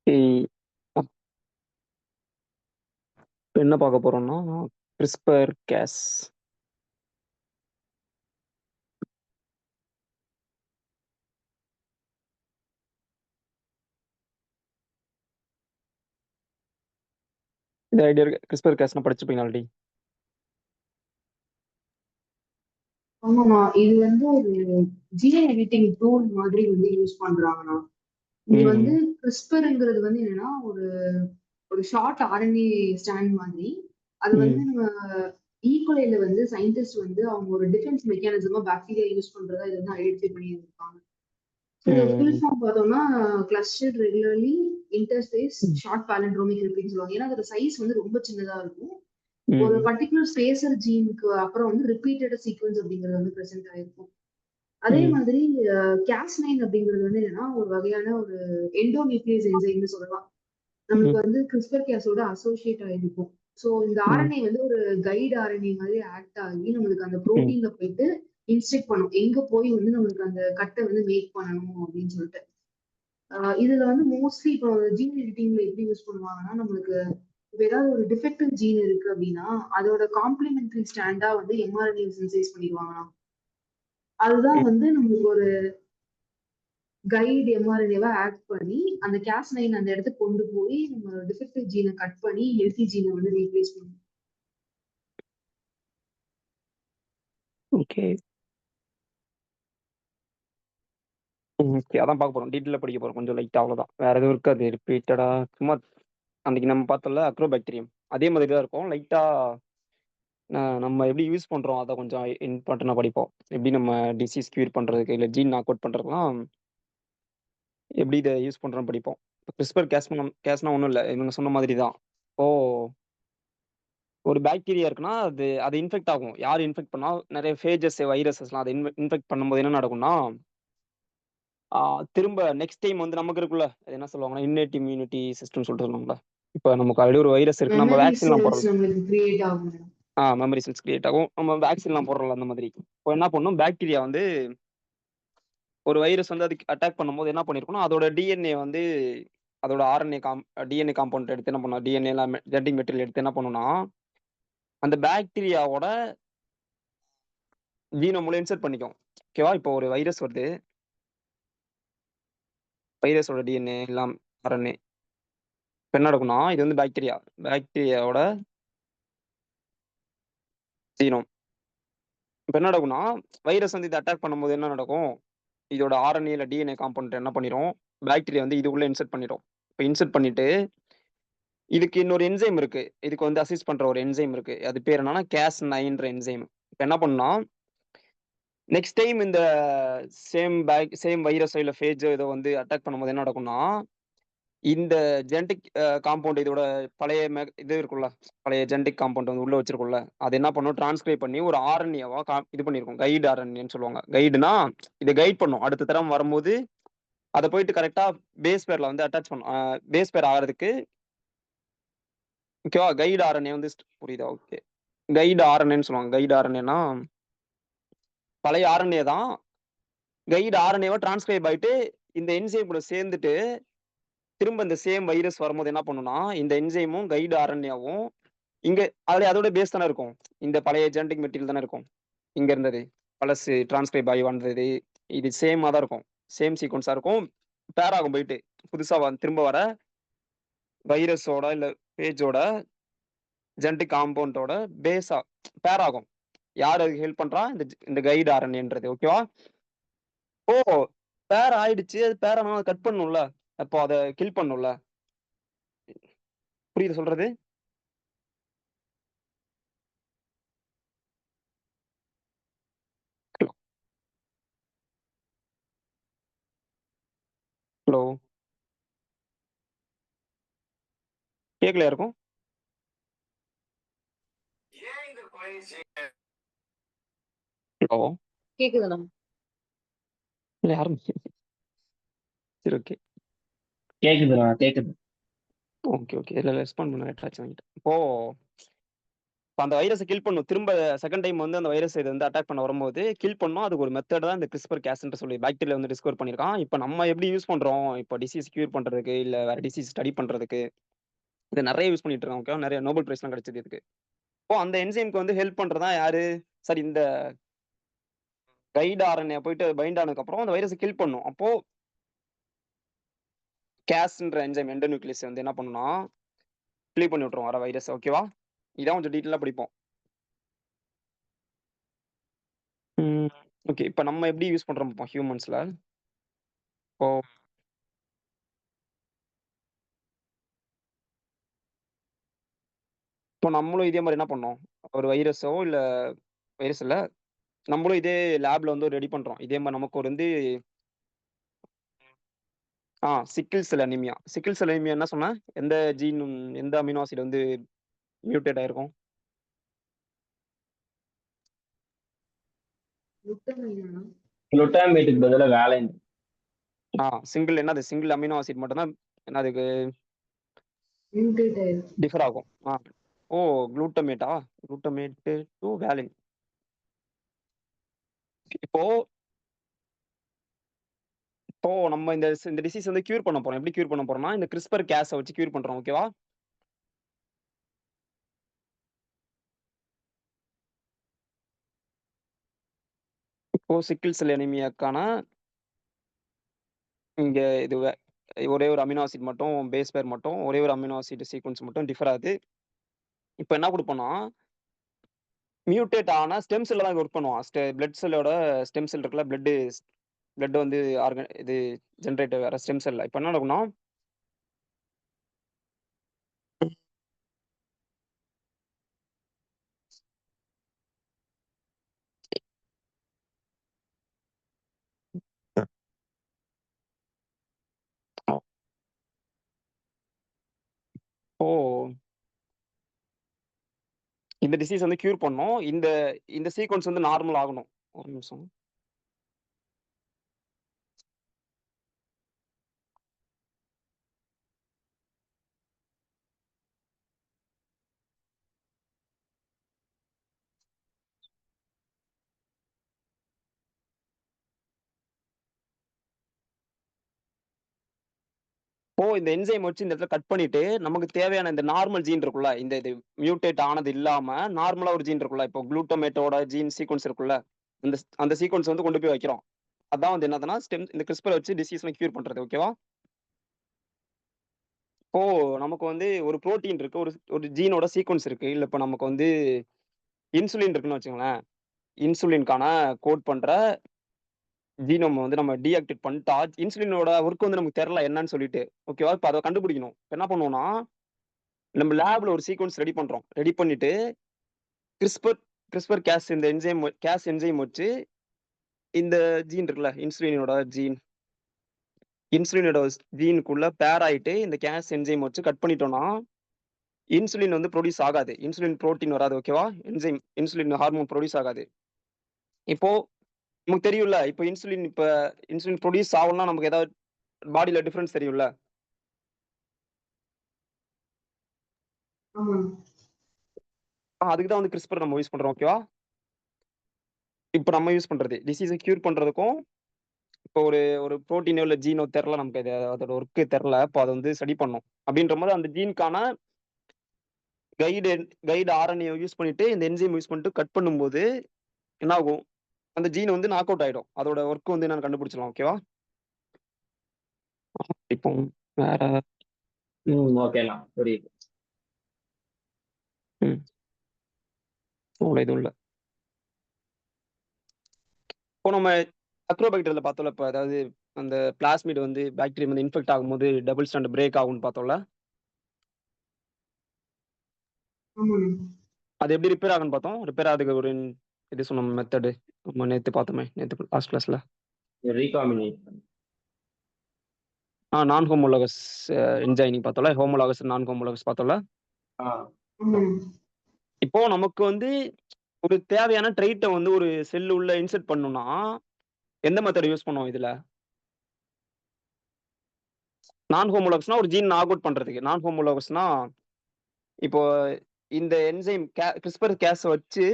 ஏய், இப்ப என்ன பார்க்க போறோம்னா கிறிஸ்பர் கேஸ். இந்த ஐடியா இருக்கு. கிறிஸ்பர் கேஸ்னா படிச்சிருப்பீங்க ஆல்ரெடி. ஆமாண்ணா, இது வந்து ஒரு ஜீன் எடிட்டிங் டூல் மாதிரி வந்து யூஸ் பண்றாங்கண்ணா. இது வந்து ம் கிறிஸ்பர்ங்கிறது வந்து என்னன்னா ஒரு ஒரு ஷார்ட் ஆர்என்ஏ ஸ்டாண்ட் மாதிரி. அது வந்து ம் நம்ம ஈக்குவலைல வந்து சயின்டிஸ்ட் வந்து அவங்க ஒரு டிஃபென்ஸ் மெக்கானிசமா பாக்டீரியா யூஸ் பண்றதா இது வந்து ஐடென்டிஃபை பண்ணி இருக்காங்க. ஸோ இதோட ஃபுல் ம் ஃபார்ம் பார்த்தோம்னா கிளஸ்டர்ட் ரெகுலர்லி இன்டர்ஸ்பேஸ் ம் ஷார்ட் பாலிண்ட்ரோமிக் ரிப்பீட்னு சொல்லுவாங்க. ஏன்னா அதோட சைஸ் வந்து ரொம்ப சின்னதா இருக்கும். ஒரு ம் பர்டிகுலர் ஸ்பேசர் ஜீனுக்கு அப்புறம் வந்து ரிப்பீட்டட் சீக்வன்ஸ் அப்படிங்கிறது வந்து பிரசென்ட் ஆயிருக்கும். அதே ம் மாதிரி கேஸ்9 அப்படிங்கிறது வந்து என்னன்னா ஒரு வகையான ஒரு எண்டோநியூக்ளியஸ் என்சைம்னு சொல்லலாம். நம்மளுக்கு ம் வந்து கிறிஸ்பர் கேஸோட அசோசியேட் ஆயிருக்கும். ஸோ இந்த ம் ஆர்என்ஏ வந்து ஒரு கைடு ஆர்என்ஏ மாதிரி ஆக்ட் ஆகி நம்மளுக்கு அந்த ம் புரோட்டீன்ல போயிட்டு இன்ஸ்ட்ரக்ட் பண்ணும். எங்க போய் வந்து நம்மளுக்கு அந்த கட்டை வந்து மேக் பண்ணணும் அப்படின்னு சொல்லிட்டு. இதுல வந்து மோஸ்ட்லி இப்போ ஜீன் எடிட்டிங்ல எப்படி யூஸ் பண்ணுவாங்கன்னா நம்மளுக்கு இப்ப ஏதாவது ஒரு டிஃபெக்டிவ் ஜீன் இருக்கு அப்படின்னா அதோட காம்ப்ளிமெண்டரி ஸ்டாண்டா வந்து எம்ஆர்என்ஏ சின்சைஸ் பண்ணிடுவாங்க. அதுதான் ம். வந்து நம்மளுக்கு ஒரு கைடு எம்ஆர்என்ஏவா ஆக்ட் பண்ணி அந்த கேஸ்9 அந்த இடத்துக்கு கொண்டு போய் நம்ம டிஃபெக்டிவ் ஜீனை கட் பண்ணி ஹெல்த்தி ஜீனை வந்து ரீப்ளேஸ் பண்ணும். ஓகே. ஓகே, அதான் பார்க்க போறோம். டீட்டெயிலாக படிக்க போறோம். கொஞ்சம் லைட்டாக அவ்வளோதான். வேற எதுவும் இருக்காது ரிப்பீட்டடா. சும்மா அன்னைக்கு நம்ம பார்த்தோம்ல அக்ரோபாக்டீரியம், அதே மாதிரி தான் இருக்கும். லைட்டா நம்ம எப்படி யூஸ் பண்றோம் அதை கொஞ்சம் இம்பார்ட்டண்டாக படிப்போம். எப்படி நம்ம டிசீஸ் கியூர் பண்றதுக்கு இல்லை ஜீன் நாக் அவுட் பண்றதுக்குலாம் எப்படி இதை யூஸ் பண்றோம்னு படிப்போம். இப்போ கிறிஸ்பர் கேஸ்னா ஒன்றும் இல்லை, இவங்க சொன்ன மாதிரி தான். ஓ, ஒரு பாக்டீரியா இருக்குன்னா அது அது இன்ஃபெக்ட் ஆகும். யார் இன்ஃபெக்ட் பண்ணா நிறைய ஃபேஜஸ் வைரஸஸ்லாம் அதை இன்ஃபெக்ட் பண்ணும்போது என்ன நடக்கும்னா திரும்ப நெக்ஸ்ட் டைம் வந்து நமக்கு இருக்குல்ல, அது என்ன சொல்லுவாங்கன்னா இன்னேட் இம்யூனிட்டி சிஸ்டம் சொல்லிட்டு சொல்லுவாங்களா. இப்போ நமக்கு ஆல்ரெடி ஒரு வைரஸ் இருக்கு, நம்ம மெமரி வேக்சின்லாம் செல்ஸ் போடுறோம். நம்மளுக்கு கிரியேட் ஆகும். மெமரி செல்ஸ் கிரியேட் ஆகும், நம்ம வேக்சின்லாம் போடுறோம்ல அந்த மாதிரி. இப்போ என்ன பண்ணும், பாக்டீரியா வந்து ஒரு வைரஸ் வந்து அதுக்கு அட்டாக் பண்ணும்போது என்ன பண்ணிருக்கணும், அதோட டிஎன்ஏ வந்து அதோட டிஎன்ஏ காம்பவுண்ட் எடுத்து என்ன பண்ணும், டிஎன்ஏ எல்லாம் ஜெனடிக் மெட்டீரியல் எடுத்து என்ன பண்ணும்னா அந்த பாக்டீரியாவோட ஜீனோமுல இன்சர்ட் பண்ணிக்கும். ஓகேவா. இப்போ ஒரு வைரஸ் வருது, வைரஸோட டிஎன்ஏ எல்லாம் ஆர்என்ஏ. இப்போ என்ன நடக்கும்னா இது வந்து பாக்டீரியாவோட ஜீனோம். இப்போ என்ன நடக்கும்னா வைரஸ் வந்து இதை அட்டாக் பண்ணும்போது என்ன நடக்கும், இதோட ஆர்என்ஏ இல்லை டிஎன்ஏ காம்பவுண்ட் என்ன பண்ணிடும், பாக்டீரியா வந்து இது உள்ள இன்சர்ட் பண்ணிடும். இப்போ இன்சர்ட் பண்ணிட்டு இதுக்கு இன்னொரு என்சைம் இருக்கு, இதுக்கு வந்து அசிஸ்ட் பண்ற ஒரு என்சைம் இருக்கு. அது பேர் என்னன்னா கேஸ்9ன்ற என்சைம். இப்போ என்ன பண்ணுனா நெக்ஸ்ட் டைம் இந்த சேம் வைரஸோ இல்லை ஃபேஜோ ஏதோ வந்து அட்டாக் பண்ணும்போது என்ன நடக்கும்னா இந்த ஜெனடிக் காம்பவுண்ட் இதோட பழைய இது இருக்குல்ல, பழைய ஜெனடிக் காம்பவுண்ட் வந்து உள்ள வச்சிருக்கும்ல, அது என்ன பண்ணும், டிரான்ஸ்கிரைப் பண்ணி ஒரு ஆர்என்ஏவா இது பண்ணிருக்கும். கைடு ஆர்என்ஏன்னு சொல்லுவாங்க. கைடுனா இதை கைட் பண்ணும், அடுத்த தரம் வரும்போது அதை போயிட்டு கரெக்டா பேஸ் பேர்ல வந்து அட்டாச் பண்ணும். பேஸ் பேர் ஆகிறதுக்கு ஓகேவா. கைடு ஆர்என்ஏ வந்து புரியுதா? ஓகே. கைடு ஆர்என்ஏன்னு சொல்லுவாங்க. கைடு ஆர்என்ஏனா பழைய ஆர்என்ஏ தான், கைடு ஆர்என்ஏவா டிரான்ஸ்கிரைப் ஆயிட்டு இந்த என்சைம் கூட சேர்ந்துட்டு திரும்ப இந்த சேம் வைரஸ் வரும்போது என்ன பண்ணும்னா இந்த என்சைமும் கைடு ஆர்என்ஏவும் இங்க அதுல அதோட பேஸ் தானே இருக்கும், இந்த பழைய ஜெனடிக் மெட்டீரியல் தானே இருக்கும். இங்க இருந்தது பழசு டிரான்ஸ்கிரைப் ஆகி வந்தது, இது சேமா தான் இருக்கும், சேம் சீக்வன்ஸா இருக்கும். பேர் ஆகும் போயிட்டு புதுசா திரும்ப வர வைரஸோட இல்ல பேஜோட ஜெனடிக் காம்பவுண்டோட பேஸா பேர் ஆகும். யார் அதுக்கு ஹெல்ப் பண்றா, இந்த கைடு ஆர்என்ஏன்றது. ஓகேவா. ஓ, பேர் ஆயிடுச்சு, அது பேர் ஆனா கட் பண்ணும்ல, அப்போ அதை கில் பண்ணும்ல. புரியுது சொல்றது? ஹலோ, கேட்கலையா இருக்கும்? ஹலோ, கேக்குதுண்ணா. இல்ல யாரும். சரி, ஓகே. கேக்குதுண்ணா, கேக்குது. ஓகே ஓகே, இல்லை ரெஸ்பாண்ட் பண்ண லேட் ஆச்சு வாங்கிட்டு. இப்போ அந்த வைரஸ கில் பண்ணும். திரும்ப செகண்ட் டைம் வந்து அந்த வைரஸ் இது வந்து அட்டாக் பண்ண வரும்போது, கில் பண்ணும். அதுக்கு ஒரு மெத்தட் தான் இந்த CRISPR-Cas சொல்லி பாக்டீரியா வந்து டிஸ்கவர் பண்ணியிருக்கான். இப்ப நம்ம எப்படி யூஸ் பண்றோம்? இப்ப டிசீஸ் கியூர் பண்றதுக்கு, இல்ல வேற டிசீஸ் ஸ்டடி பண்றதுக்கு, இத நெறைய யூஸ் பண்ணிட்டு இருக்காங்க. ஓகேவா? நெறைய நோபல் பிரைஸ்லாம் கிடைச்சது இதுக்கு. இப்போ அந்த என்சைம்க்கு வந்து ஹெல்ப் பண்றது தான் யாரு? சாரி இந்த கைட் RNA போயிட்டு பைண்ட் ஆனதுக்கப்புறம் அந்த வைரஸ கில் பண்ணும். அப்போ Casன்ற என்சைம் எண்டோநியூக்ளியஸ் வந்து என்ன பண்ணும்னா, கில் பண்ணி விட்டுரும் வர வைரஸ. ஓகேவா? இதான் கொஞ்சம் டீட்டெயிலா படிப்போம். ம். ஓகே. இப்ப நம்ம எப்படி யூஸ் பண்றோம் பார்ப்போம் ஹியூமன்ஸ்ல. இப்போ இப்போ நம்மளும் இதே மாரி என்ன பண்ணோம்? ஒரு வைரஸோ இல்ல வைரஸ் இல்ல. நம்மளும் இதே லேப்ல வந்து ரெடி பண்றோம். இதே மாரி நமக்கு ஒரு வந்து சிக்கிள் செல் அனீமியா. சிக்கிள் செல் அனீமியா என்ன சொன்னேன்? எந்த ஜீன் எந்த அமினோ ஆசிட் வந்து மியூட்டேட் ஆயிருக்கும்? குளுட்டமைனா? குளுட்டாமேட்டுக்கு பதிலா வேலைன். சிங்கிள் என்னது? சிங்கிள் அமினோ ஆசிட் மட்டும் தான் என்னதுக்கு மியூட்டேட் ஆயிருக்கு. டிஃபர் ஆகும். ஓ! குளூட்டமேட்டா? குளூட்டமேட்டு டூ வேலின். இப்போ இப்போ நம்ம இந்த டிசீஸ் வந்து கியூர் பண்ண போறோம். எப்படி கியூர் பண்ண போறோம்னா, இந்த CRISPR-Cas வச்சு கியூர் பண்றோம். ஓகேவா? இப்போ சிக்கிள் செல் அனீமியாக்கான இங்க இது ஒரே ஒரு அமினோ ஆசிட் மட்டும் பேஸ் பேர் மட்டும் ஒரே ஒரு அமினோ ஆசிட் சீக்வென்ஸ் மட்டும் டிஃபர் ஆகுது. இப்ப என்ன குடுப்போம்னா, மியூட்டேட் ஆன ஸ்டெம் செல்ல தான் ஒர்க் பண்ணுவோம். பிளட் செல்லோட ஸ்டெம் செல் இருக்குல்ல, பிளட் வந்து இது ஜெனரேட் வேற ஸ்டெம் செல்ல. இப்ப என்ன நடக்கும்னா இப்போ இந்த டிசீஸ் வந்து கியூர் பண்ணோம். இந்த சீக்வென்ஸ் வந்து நார்மல் ஆகணும். ஒரு நிமிஷம். இந்த என்சைம் வச்சு இந்த இடத்துல கட் பண்ணிட்டு, நமக்கு தேவையான இந்த நார்மல் ஜீன் இருக்குல்ல, இது மியூட்டேட் ஆனது இல்லாம நார்மலா ஒரு ஜீன் இருக்குல்ல, இப்போ குளூட்டமேட்டோட ஜீன் சீக்வென்ஸ் இருக்குல்ல, அந்த சீக்வென்ஸ் வந்து கொண்டு போய் வைக்கிறோம். அதான் வந்து என்னதுன்னா, இந்த CRISPR வச்சு டிசீஸ்லாம் கியூர் பண்றது. ஓகேவா? இப்போ நமக்கு வந்து ஒரு புரோட்டீன் இருக்கு. ஒரு ஜீனோட சீக்வென்ஸ் இருக்கு. இல்ல இப்ப நமக்கு வந்து இன்சுலின் இருக்குன்னு வச்சுக்கோங்களேன். இன்சுலின்க்கான கோட் பண்ற ஜீனோம வந்து நம்ம டீஆக்டிவேட் பண்ணிட்டா, இன்சுலினோட ஒர்க் வந்து நமக்கு தெரியல என்னன்னு சொல்லிட்டு. ஓகேவா? இப்ப அத கண்டுபிடிக்கணும். இப்ப என்ன பண்ணுவோம்னா, நம்ம லேப்ல ஒரு சீக்வென்ஸ் ரெடி பண்றோம். ரெடி பண்ணிட்டு கிறிஸ்பர் Cas இந்த Cas என்சைம் வச்சு இந்த ஜீன் இருக்குல்ல, இன்சுலினோட ஜீனுக்குள்ள பேர் ஆயிட்டு இந்த Cas என்சைம் வச்சு கட் பண்ணிட்டோம்னா, இன்சுலின் வந்து புரொடியூஸ் ஆகாது. இன்சுலின் புரோட்டீன் வராது. ஓகேவா? இன்சுலின் ஹார்மோன் புரொடியூஸ் ஆகாது. இப்போ நமக்கு தெரியும்ல, இன்சுலின் புரொடியூஸ் ஆகணும்னா நமக்கு ஏதாவது பாடில டிஃபரன்ஸ் தெரியும்ல. ஆமா. அதுக்கு தான் வந்து CRISPR நம்ம யூஸ் பண்றோம். ஓகேவா? இப்ப நம்ம யூஸ் பண்றது டிசீஸ கியூர் பண்றதுக்கும், இப்போ ஒரு ஒரு புரோட்டீனோ இல்ல ஜீனோ தெர்ல நமக்கு அதோட ஒர்க் தெர்ல. அப்ப அத வந்து ஸ்டடி பண்ணோம். அப்படின்ற மாரி அந்த ஜீன்க்கான கைடு கைடு RNA யூஸ் பண்ணிட்டு, இந்த என்சைம் யூஸ் பண்ணிட்டு கட் பண்ணும்போது என்ன ஆகும்? அந்த ஜீன் வந்து நாக் அவுட் ஆயிடும். அதோட ஒர்க் வந்து என்னன்னு கண்டுபிடிச்சிடலாம். ஓகேவா? இப்போ வேற ஓகேண்ணா. புரியுது. ம். அவ்வளோ எதுவும் இல்ல. இப்போ நம்ம அக்ரோபாக்டீரியால பார்த்தோம்ல, இப்ப அதாவது அந்த பிளாஸ்மிட் வந்து பாக்டீரியா வந்து இன்ஃபெக்ட் ஆகும்போது டபுள் ஸ்ட்ராண்ட் பிரேக் ஆகும்னு பார்த்தோம்ல. ஆமாண்ணா. அது எப்படி ரிப்பேர் ஆகும்னு பார்த்தோம். ரிப்பேர் ஆகுறதுக்கு ஒரு இது சொன்ன மெத்தடு நம்ம நேத்து பார்த்தோமே, நேத்து லாஸ்ட் கிளாஸ்ல. ரீகாம்பினேஷன். நான் ஹோமோலாகஸ் என்ஜைனிங் பார்த்தோம்ல. ஹோமோலாகஸ், நான் ஹோமோலாகஸ் பார்த்தோம்ல. ஆமாண்ணா. இப்போ நமக்கு வந்து ஒரு தேவையான ட்ரெய்ட்ட வந்து ஒரு செல் உள்ள இன்சர்ட் பண்ணணும்னா, எந்த மெத்தட் யூஸ் பண்ணுவோம் இதுல? நான் ஹோமோலாகஸ்னா ஒரு ஜீன் நாக் அவுட் பண்றதுக்கு. நான் ஹோமோலாகஸ்னா இப்போ இந்த என்சைம் கிறிஸ்பர் கேஸ வச்சு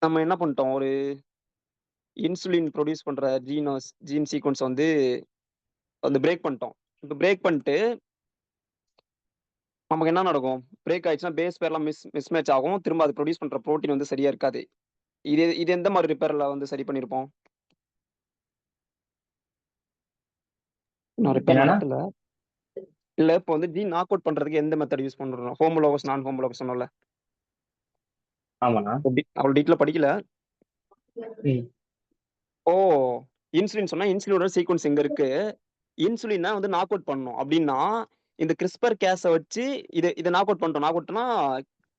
நம்ம என்ன பண்ணிட்டோம், ஒரு இன்சுலின் ப்ரொடியூஸ் பண்ற ஜீன் சீக்வென்ஸ் வந்து பிரேக் பண்ணிட்டோம். இப்ப பிரேக் பண்ணிட்டு நமக்கு என்ன நடக்கும்? பிரேக் ஆயிடுச்சுன்னா பேஸ் பேர்லாம் மிஸ்மேட்ச் ஆகும். திரும்ப அது ப்ரொடியூஸ் பண்ற புரோட்டீன் வந்து சரியா இருக்காது. இது இது எந்த மாதிரி ரிப்பேர்ல வந்து சரி பண்ணியிருப்போம்? நான் ரிப்பேர் என்னன்னா நடத்தல. இல்ல இப்போ வந்து ஜீன் நாக் அவுட் பண்றதுக்கு எந்த மெத்தட் யூஸ் பண்றோம்? ஹோமோலோகஸ், நான் ஹோமோலோகஸ் சொன்னோம்ல. ஆமாண்ணா. அவ்வளவு டீட்டெயிலா படிக்கல. ம். ஓ, இன்சுலின் சொன்னா இன்சுலினோட சீக்வென்ஸ் எங்க இருக்கு? இன்சுலினை வந்து நாக் அவுட் பண்ணணும் அப்படின்னா இந்த கிறிஸ்பர் கேஸை வச்சு இதை நாக் அவுட் பண்ணிட்டோம். நாக் அவுட்னா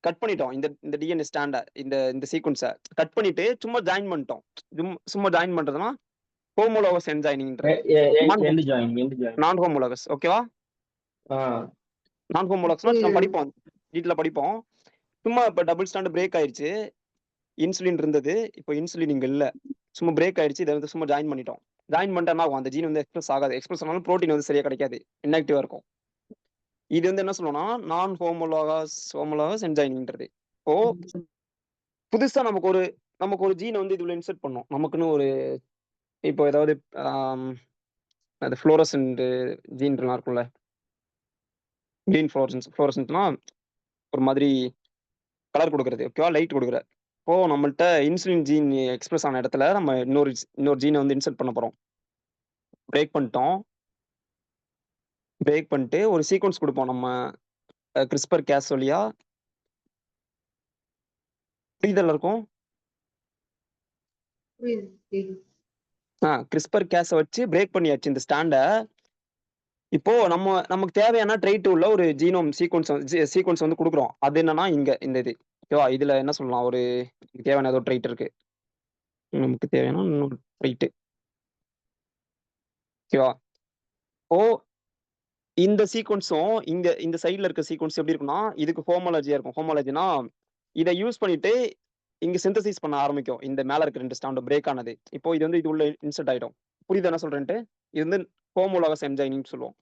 கட் பண்ணிட்டோம். இந்த இந்த டிஎன்ஏ ஸ்டாண்டை, இந்த இந்த சீக்வன்ஸை கட் பண்ணிட்டு சும்மா ஜாயின் பண்ணிட்டோம். சும்மா ஜாயின் பண்றதுன்னா ஹோமோலோகஸ் என்ஜாயினிங்ன்றது. End join. Non homologous. ஓகேவா? நான் ஹோமோலோகஸ்னா நம்ம படிப்போம், டீட்டெயிலா படிப்போம். சும்மா இப்போ டபுள் ஸ்டாண்ட் பிரேக் ஆயிடுச்சு. இன்சுலின் இருந்தது, இப்போ இன்சுலின் இங்க இல்ல, சும்மா பிரேக் ஆயிடுச்சு. இதை வந்து சும்மா ஜாயின் பண்ணிட்டோம். ஜாயின் பண்ணிட்டா அந்த ஜீன் வந்து எக்ஸ்பிரஸ் ஆகாது. எக்ஸ்பிரஸ் ஆனாலும் ப்ரோட்டீன் வந்து சரியா கிடைக்காது, இன்ஆக்டிவா இருக்கும். இது வந்து என்ன சொல்லணும்னா நான் ஹோமோலோகஸ் என்ஜைனிங்ன்றது. இப்போ புதுசா நமக்கு ஒரு ஜீனை வந்து இதுல இன்சர்ட் பண்ணோம். நமக்குன்னு ஒரு இப்போ ஏதாவது அது ஃப்ளோரசன்ட் ஜீன் இருக்கும்ல, கிரீன் ஃப்ளோரசன்ட்னா ஒரு மாதிரி கலர் கொடுக்கறது, ஓகேவா, லைட் கொடுக்குற. இப்போ நம்மள்ட்ட இன்சுலின் ஜீன் எக்ஸ்பிரஸ் ஆன இடத்துல நம்ம இன்னொரு ஜீனை வந்து இன்சர்ட் பண்ண போறோம். பிரேக் பண்ணிட்டு ஒரு சீக்வன்ஸ் கொடுப்போம் நம்ம கிறிஸ்பர் கேஸ் வழியா. புரியுதல் இருக்கும். கிறிஸ்பர் கேஸை வச்சு பிரேக் பண்ணியாச்சு இந்த ஸ்டாண்டை. இப்போ நமக்கு தேவையான ட்ரைட் உள்ள ஒரு ஜீனோம் சீக்வன்ஸ் வந்து கொடுக்குறோம். அது என்னன்னா இங்க இந்த இது, ஓகேவா. இதுல என்ன சொல்லலாம், ஒரு தேவையான ஏதோ ட்ரைட் இருக்கு, நமக்கு தேவையான இன்னொரு ட்ரைட், ஓகேவா. ஓ, இந்த சீக்வன்ஸும் இந்த சைட்ல இருக்க சீக்வன்ஸ் எப்படி இருக்கும்னா இதுக்கு ஹோமோலஜியா இருக்கும். ஹோமோலஜினா இதை யூஸ் பண்ணிட்டு இங்க சிந்தசிஸ் பண்ண ஆரம்பிக்கும். இந்த மேல இருக்க 2 ஸ்டாண்ட் பிரேக் ஆனது இப்போ இது வந்து இது உள்ள இன்சர்ட் ஆயிடும். புரியுது என்ன சொல்றேன்ட்டு? இது வந்து ஹோமோலோகஸ் என்ஜைனிங் சொல்லுவோம்.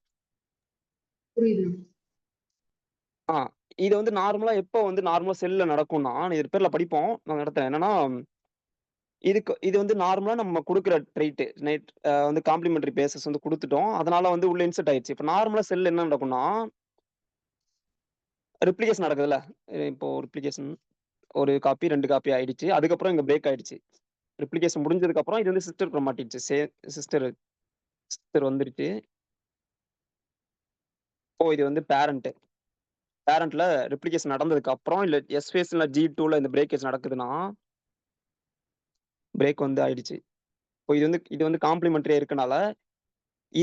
இது வந்து நார்மலா எப்போ வந்து நார்மலா செல்ல நடக்கும்னா, இது பேர்ல படிப்போம் நான் நடத்துறேன். என்னன்னா இது வந்து நார்மலா நம்ம கொடுக்குற ட்ரைட் வந்து காம்ப்ளிமெண்டரி பேசஸ் வந்து கொடுத்துட்டோம். அதனால வந்து உள்ள இன்சர்ட் ஆயிடுச்சு. இப்போ நார்மலா செல் என்ன நடக்கும்னா ரிப்ளிகேஷன் நடக்குதுல்ல. இப்போ ரிப்ளிகேஷன் ஒரு காப்பி 2 காப்பி ஆயிடுச்சு. அதுக்கப்புறம் இங்க பிரேக் ஆயிடுச்சு. ரிப்ளிகேஷன் முடிஞ்சதுக்கு அப்புறம் இது வந்து சிஸ்டர் குரோமாட்டிட்ஸ், சிஸ்டர் வந்துருச்சு. இது வந்து பேரண்ட்ல ரெப்ளிகேஷன் நடந்ததுக்கு அப்புறம் இல்ல எஸ் ஃபேஸ் இல்ல G2ல இந்த பிரேக்கேஜ் நடக்குதுன்னா பிரேக் வந்து ஆயிடுச்சு. இப்போ இது வந்து காம்ப்ளிமெண்டரியா இருக்கனால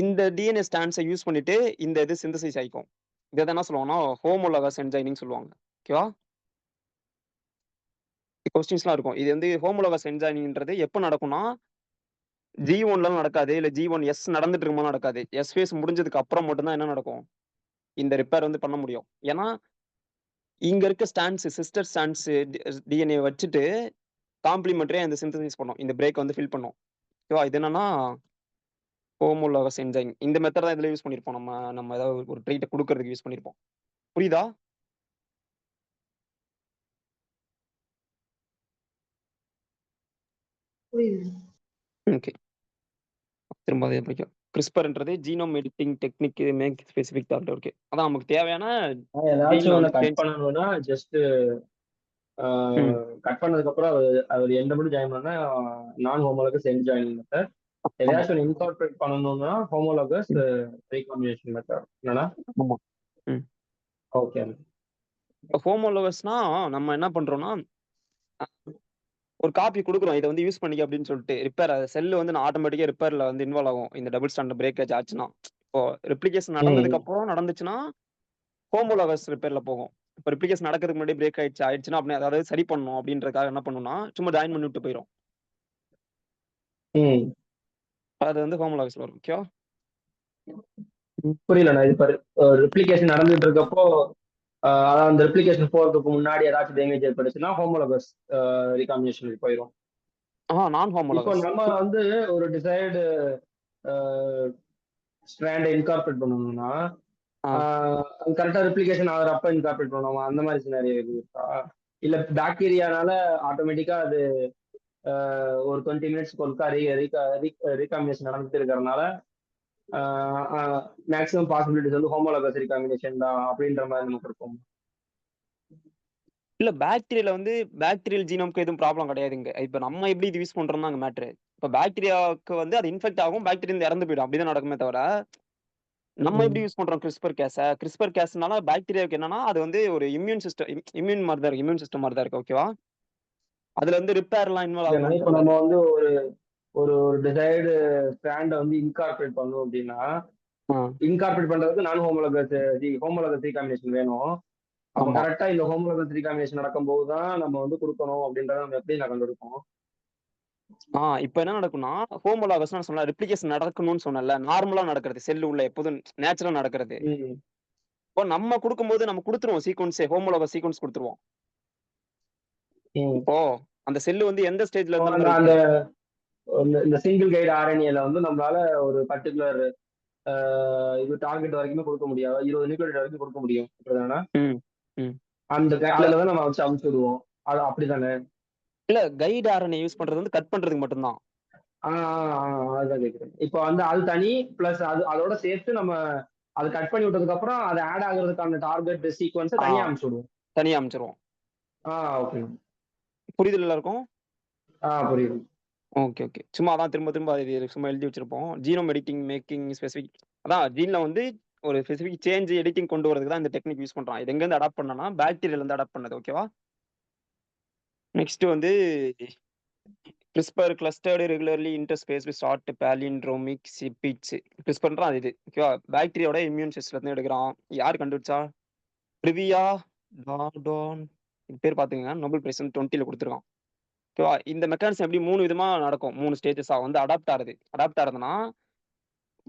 இந்த டிஎன்ஏ ஸ்டாண்ட்ஸை யூஸ் பண்ணிட்டு இந்த இது சிந்தசைஸ் ஆயிக்கும். இதை என்ன சொல்லுவாங்கன்னா ஹோமோலோகஸ் என்ஜைனிங் சொல்லுவாங்க, ஓகேவா. கொஸ்டின்ஸ்லாம் இருக்கும். இது வந்து ஹோமோலோகஸ் என்ஜைனிங்ன்றது எப்போ நடக்கும்னா G1ல நடக்காது, இல்ல G1S நடந்துட்டு இருக்கும்போது நடக்காது. எஸ் ஃபேஸ் முடிஞ்சதுக்கு அப்புறம் மட்டும்தான் என்ன நடக்கும், இந்த ரிப்பேர் வந்து பண்ண முடியும். ஏன்னா இங்க இருக்க சிஸ்டர் ஸ்டாண்ட்ஸ் டிஎன்ஏ வச்சுட்டு காம்ப்ளிமெண்டரியா இந்த சிந்தசிஸ் பண்ணும், இந்த பிரேக் வந்து ஃபில் பண்ணும், ஓகேவா. இது என்னன்னா ஹோமோலோகஸ் என்ஜைம். இந்த மெத்தட் தான் இதுல யூஸ் பண்ணிருப்போம். நம்ம ஏதாவது ஒரு ட்ரீட்டை கொடுக்கறதுக்கு யூஸ் பண்ணிருப்போம். புரியுதா? ஓகே, திரும்ப அதே படிக்கும். கிறிஸ்பர்ன்றது genome editing technique make specific doctor. Okay, அதான் நமக்கு தேவையான ஏதாச்சும் ஒண்ணு கட் பண்ணணும்னா ஜஸ்ட் கட் பண்ணதுக்கு அப்புறம் அவர் எந்த மட்டும் ஜாயின் பண்ணா நான் ஹோமோலோகஸ் என்ஜாயின் மெத்தட். ஏதாச்சும் இன்கார்பரேட் பண்ணணும்னா ஹோமோலோகஸ் ரீகாம்பினேஷன் மெத்தட். என்னன்னா ஓகே. ஹோமோலோகஸ்னா நம்ம என்ன பண்றோம்னா ஒரு காப்பி கொடுக்குறோம், இதை வந்து யூஸ் பண்ணிக்க அப்படின்னு சொல்லிட்டு ரிப்பேர் செல்லு வந்து ஆட்டோமேட்டிக்கா ரிப்பேர்ல வந்து இன்வால்வ் ஆகும். இந்த டபுள் ஸ்டாண்ட் பிரேக்கேஜ் ஆச்சுன்னா, இப்போ ரெப்ளிகேஷன் நடந்ததுக்கு அப்புறம் நடந்துச்சுன்னா ஹோமோலோகஸ் ரிப்பேர்ல போகும். இப்போ ரெப்ளிகேஷன் நடக்கிறதுக்கு முன்னாடி பிரேக் ஆயிடுச்சுன்னா அப்படி அதாவது சரி பண்ணணும் அப்படின்றதுக்காக என்ன பண்ணணும்னா சும்மா ஜாயின் பண்ணி விட்டு போயிடும். அது வந்து ஹோமோலோகஸ்ல வரும், ஓகேவா. புரியல. இது ரெப்ளிகேஷன் நடந்துட்டு இருக்கப்போ அதாவது அந்த ரெப்ளிகேஷன் போறதுக்கு முன்னாடி ஏதாச்சும் டேமேஜ் ஏற்பட்டுச்சுன்னா ஹோமோலோகஸ் ரீகாம்பினேஷனுக்கு போயிடும். நான் ஹோமோலோகஸ். இப்போ நம்ம வந்து ஒரு டிசைடு ஸ்ட்ராண்டை இன்கார்பரேட் பண்ணணும்னா கரெக்டா ரெப்ளிகேஷன் ஆகிறப்ப இன்கார்பரேட் பண்ணுவாங்க, அந்த மாதிரி சினாரியோ இருக்கா? இல்ல பாக்டீரியானால ஆட்டோமேட்டிக்கா அது ஒரு 20 மினிட்ஸ்க்கு ஒருக்கா ரீகாம்பினேஷன் நடந்துட்டு இருக்கிறதுனால மேக்ஸிமம் பாசிபிலிட்டிஸ் வந்து ஹோமோலோகஸ் ரீகாம்பினேஷன் தான் அப்படின்ற மாதிரி நமக்கு இருக்கும். இல்ல பாக்டீரியால வந்து பாக்டீரியல் ஜீனோம்க்கு எதுவும் ப்ராப்ளம் கிடையாதுங்க. இப்ப நம்ம எப்படி இது யூஸ் பண்றோம் தாங்க மேட்ரு. இப்ப பாக்டீரியாவுக்கு வந்து அது இன்ஃபெக்ட் ஆகும், பாக்டீரியா இறந்து போயிடும். அப்படிதான் நடக்குமே தவிர, நம்ம எப்படி யூஸ் பண்றோம் கிறிஸ்பர் கேஸ்னால பாக்டீரியாவுக்கு என்னன்னா, அது வந்து ஒரு இம்யூன் சிஸ்டம் இம்யூன் மாதிரி தான் இருக்கு. இம்யூன் சிஸ்டம் மாதிரி தான் இருக்கு. ஓகேவா? அதுல வந்து ரிப்பேர்லாம் இன்வால்வ் ஏன்னா ஆகுமான்னு இப்ப தெரியல. நம்ம வந்து ஒரு ஒரு டிசைர்டு ஸ்ட்ராண்டை வந்து இன்கார்பரேட் பண்ணணும் அப்படின்னா, இன்கார்பரேட் பண்றதுக்கு நான் ஹோமோலோகஸ் ரீகாம்பினேஷன் வேணும். அப்ப ஆமா. கரெக்டா இந்த ஹோமோலோகஸ் ரீகாம்பினேஷன் நடக்கும்போது தான் நம்ம வந்து கொடுக்கணும் அப்படின்றத நம்ம எப்படி நான் கண்டுபிடிப்போம்? இப்ப என்ன நடக்கும்னா, ஹோமோலாகஸ் நான் சொன்னேன் ரெப்ளிகேஷன் நடக்கணும்னு சொன்னேன்ல. நார்மலா நடக்கிறது. செல் உள்ள எப்போதும் நேச்சுரலா நடக்கிறது. ம். இப்போ நம்ம குடுக்கும்போது நம்ம குடுத்துருவோம் சீக்வென்ஸே ஹோமோலாகஸ் சீக்வென்ஸ் குடுத்துருவோம். ம். இப்போ அந்த செல் வந்து எந்த ஸ்டேஜ்ல இப்போ இருந்தாலும் அந்த ரைட். இந்த சிங்கிள் கைடு ஆர்என்ஏல வந்து நம்மளால ஒரு பர்டிகுலர் இது டார்கெட் வரைக்குமே கொடுக்க முடியாது, 20 நியூக்ளியோடைட் வரைக்கும் கொடுக்க முடியும், அப்படிதானே? ம். ம். அந்த இல்ல அதுல தான் நம்ம வச்சு அமுச்சு விடுவோம், அது அப்படிதானே? இல்ல கைடு RNA யூஸ் பண்றது வந்து கட் பண்றதுக்கு மட்டும் தான். அதுதான் கேட்குறேன். இப்போ வந்து அது தனி பிளஸ் அதோட சேர்த்து நம்ம அது கட் பண்ணி விட்டதுக்கு அப்புறம் அது ஆட் ஆகுறதுக்கான டார்கெட் சீக்வன்ஸை ஆ தனியா அமுச்சு விடுவோம். தனியா அமைச்சிருவோம். ஓகே. புரிதல் எல்லாருக்கும்? புரியுது. ஓகே. சும்மா அதான் திரும்ப திரும்ப அது சும்மா எழுதி வச்சிருப்போம். ஜீனோம் எடிட்டிங், மேக்கிங் ஸ்பெசிஃபிக் அதான் ஜீன்ல வந்து ஒரு ஸ்பெசிஃபிக் சேஞ்ச் எடிட்டிங் கொண்டு வரதுக்கு தான் இந்த டெக்னிக் யூஸ் பண்றான். இது எங்க இருந்து அடாப்ட் பண்ணனா, பாக்டீரியால இருந்து அடாப்ட் பண்ணது. ஓகேவா? நெக்ஸ்ட் வந்து CRISPR clustered regularly interspersed with short palindromic repeats. CRISPRன்றா அது இது. ஓகேவா? பாக்டீரியாவோட இம்யூன் சிஸ்டத்துல இருந்து எடுக்குறான். யார் கண்டுபிடிச்சா? ட்ரிவியா டார்டான். இது பேர் பாத்துக்கங்க. நோபல் பிரைஸ் வந்து 20ல குடுத்துருக்கான். ஓகேவா? இந்த மெக்கானிசம் எப்படி 3 விதமா நடக்கும். 3 ஸ்டேஜஸா வந்து அடாப்ட் ஆகுது. அடாப்ட் ஆகுதுன்னா,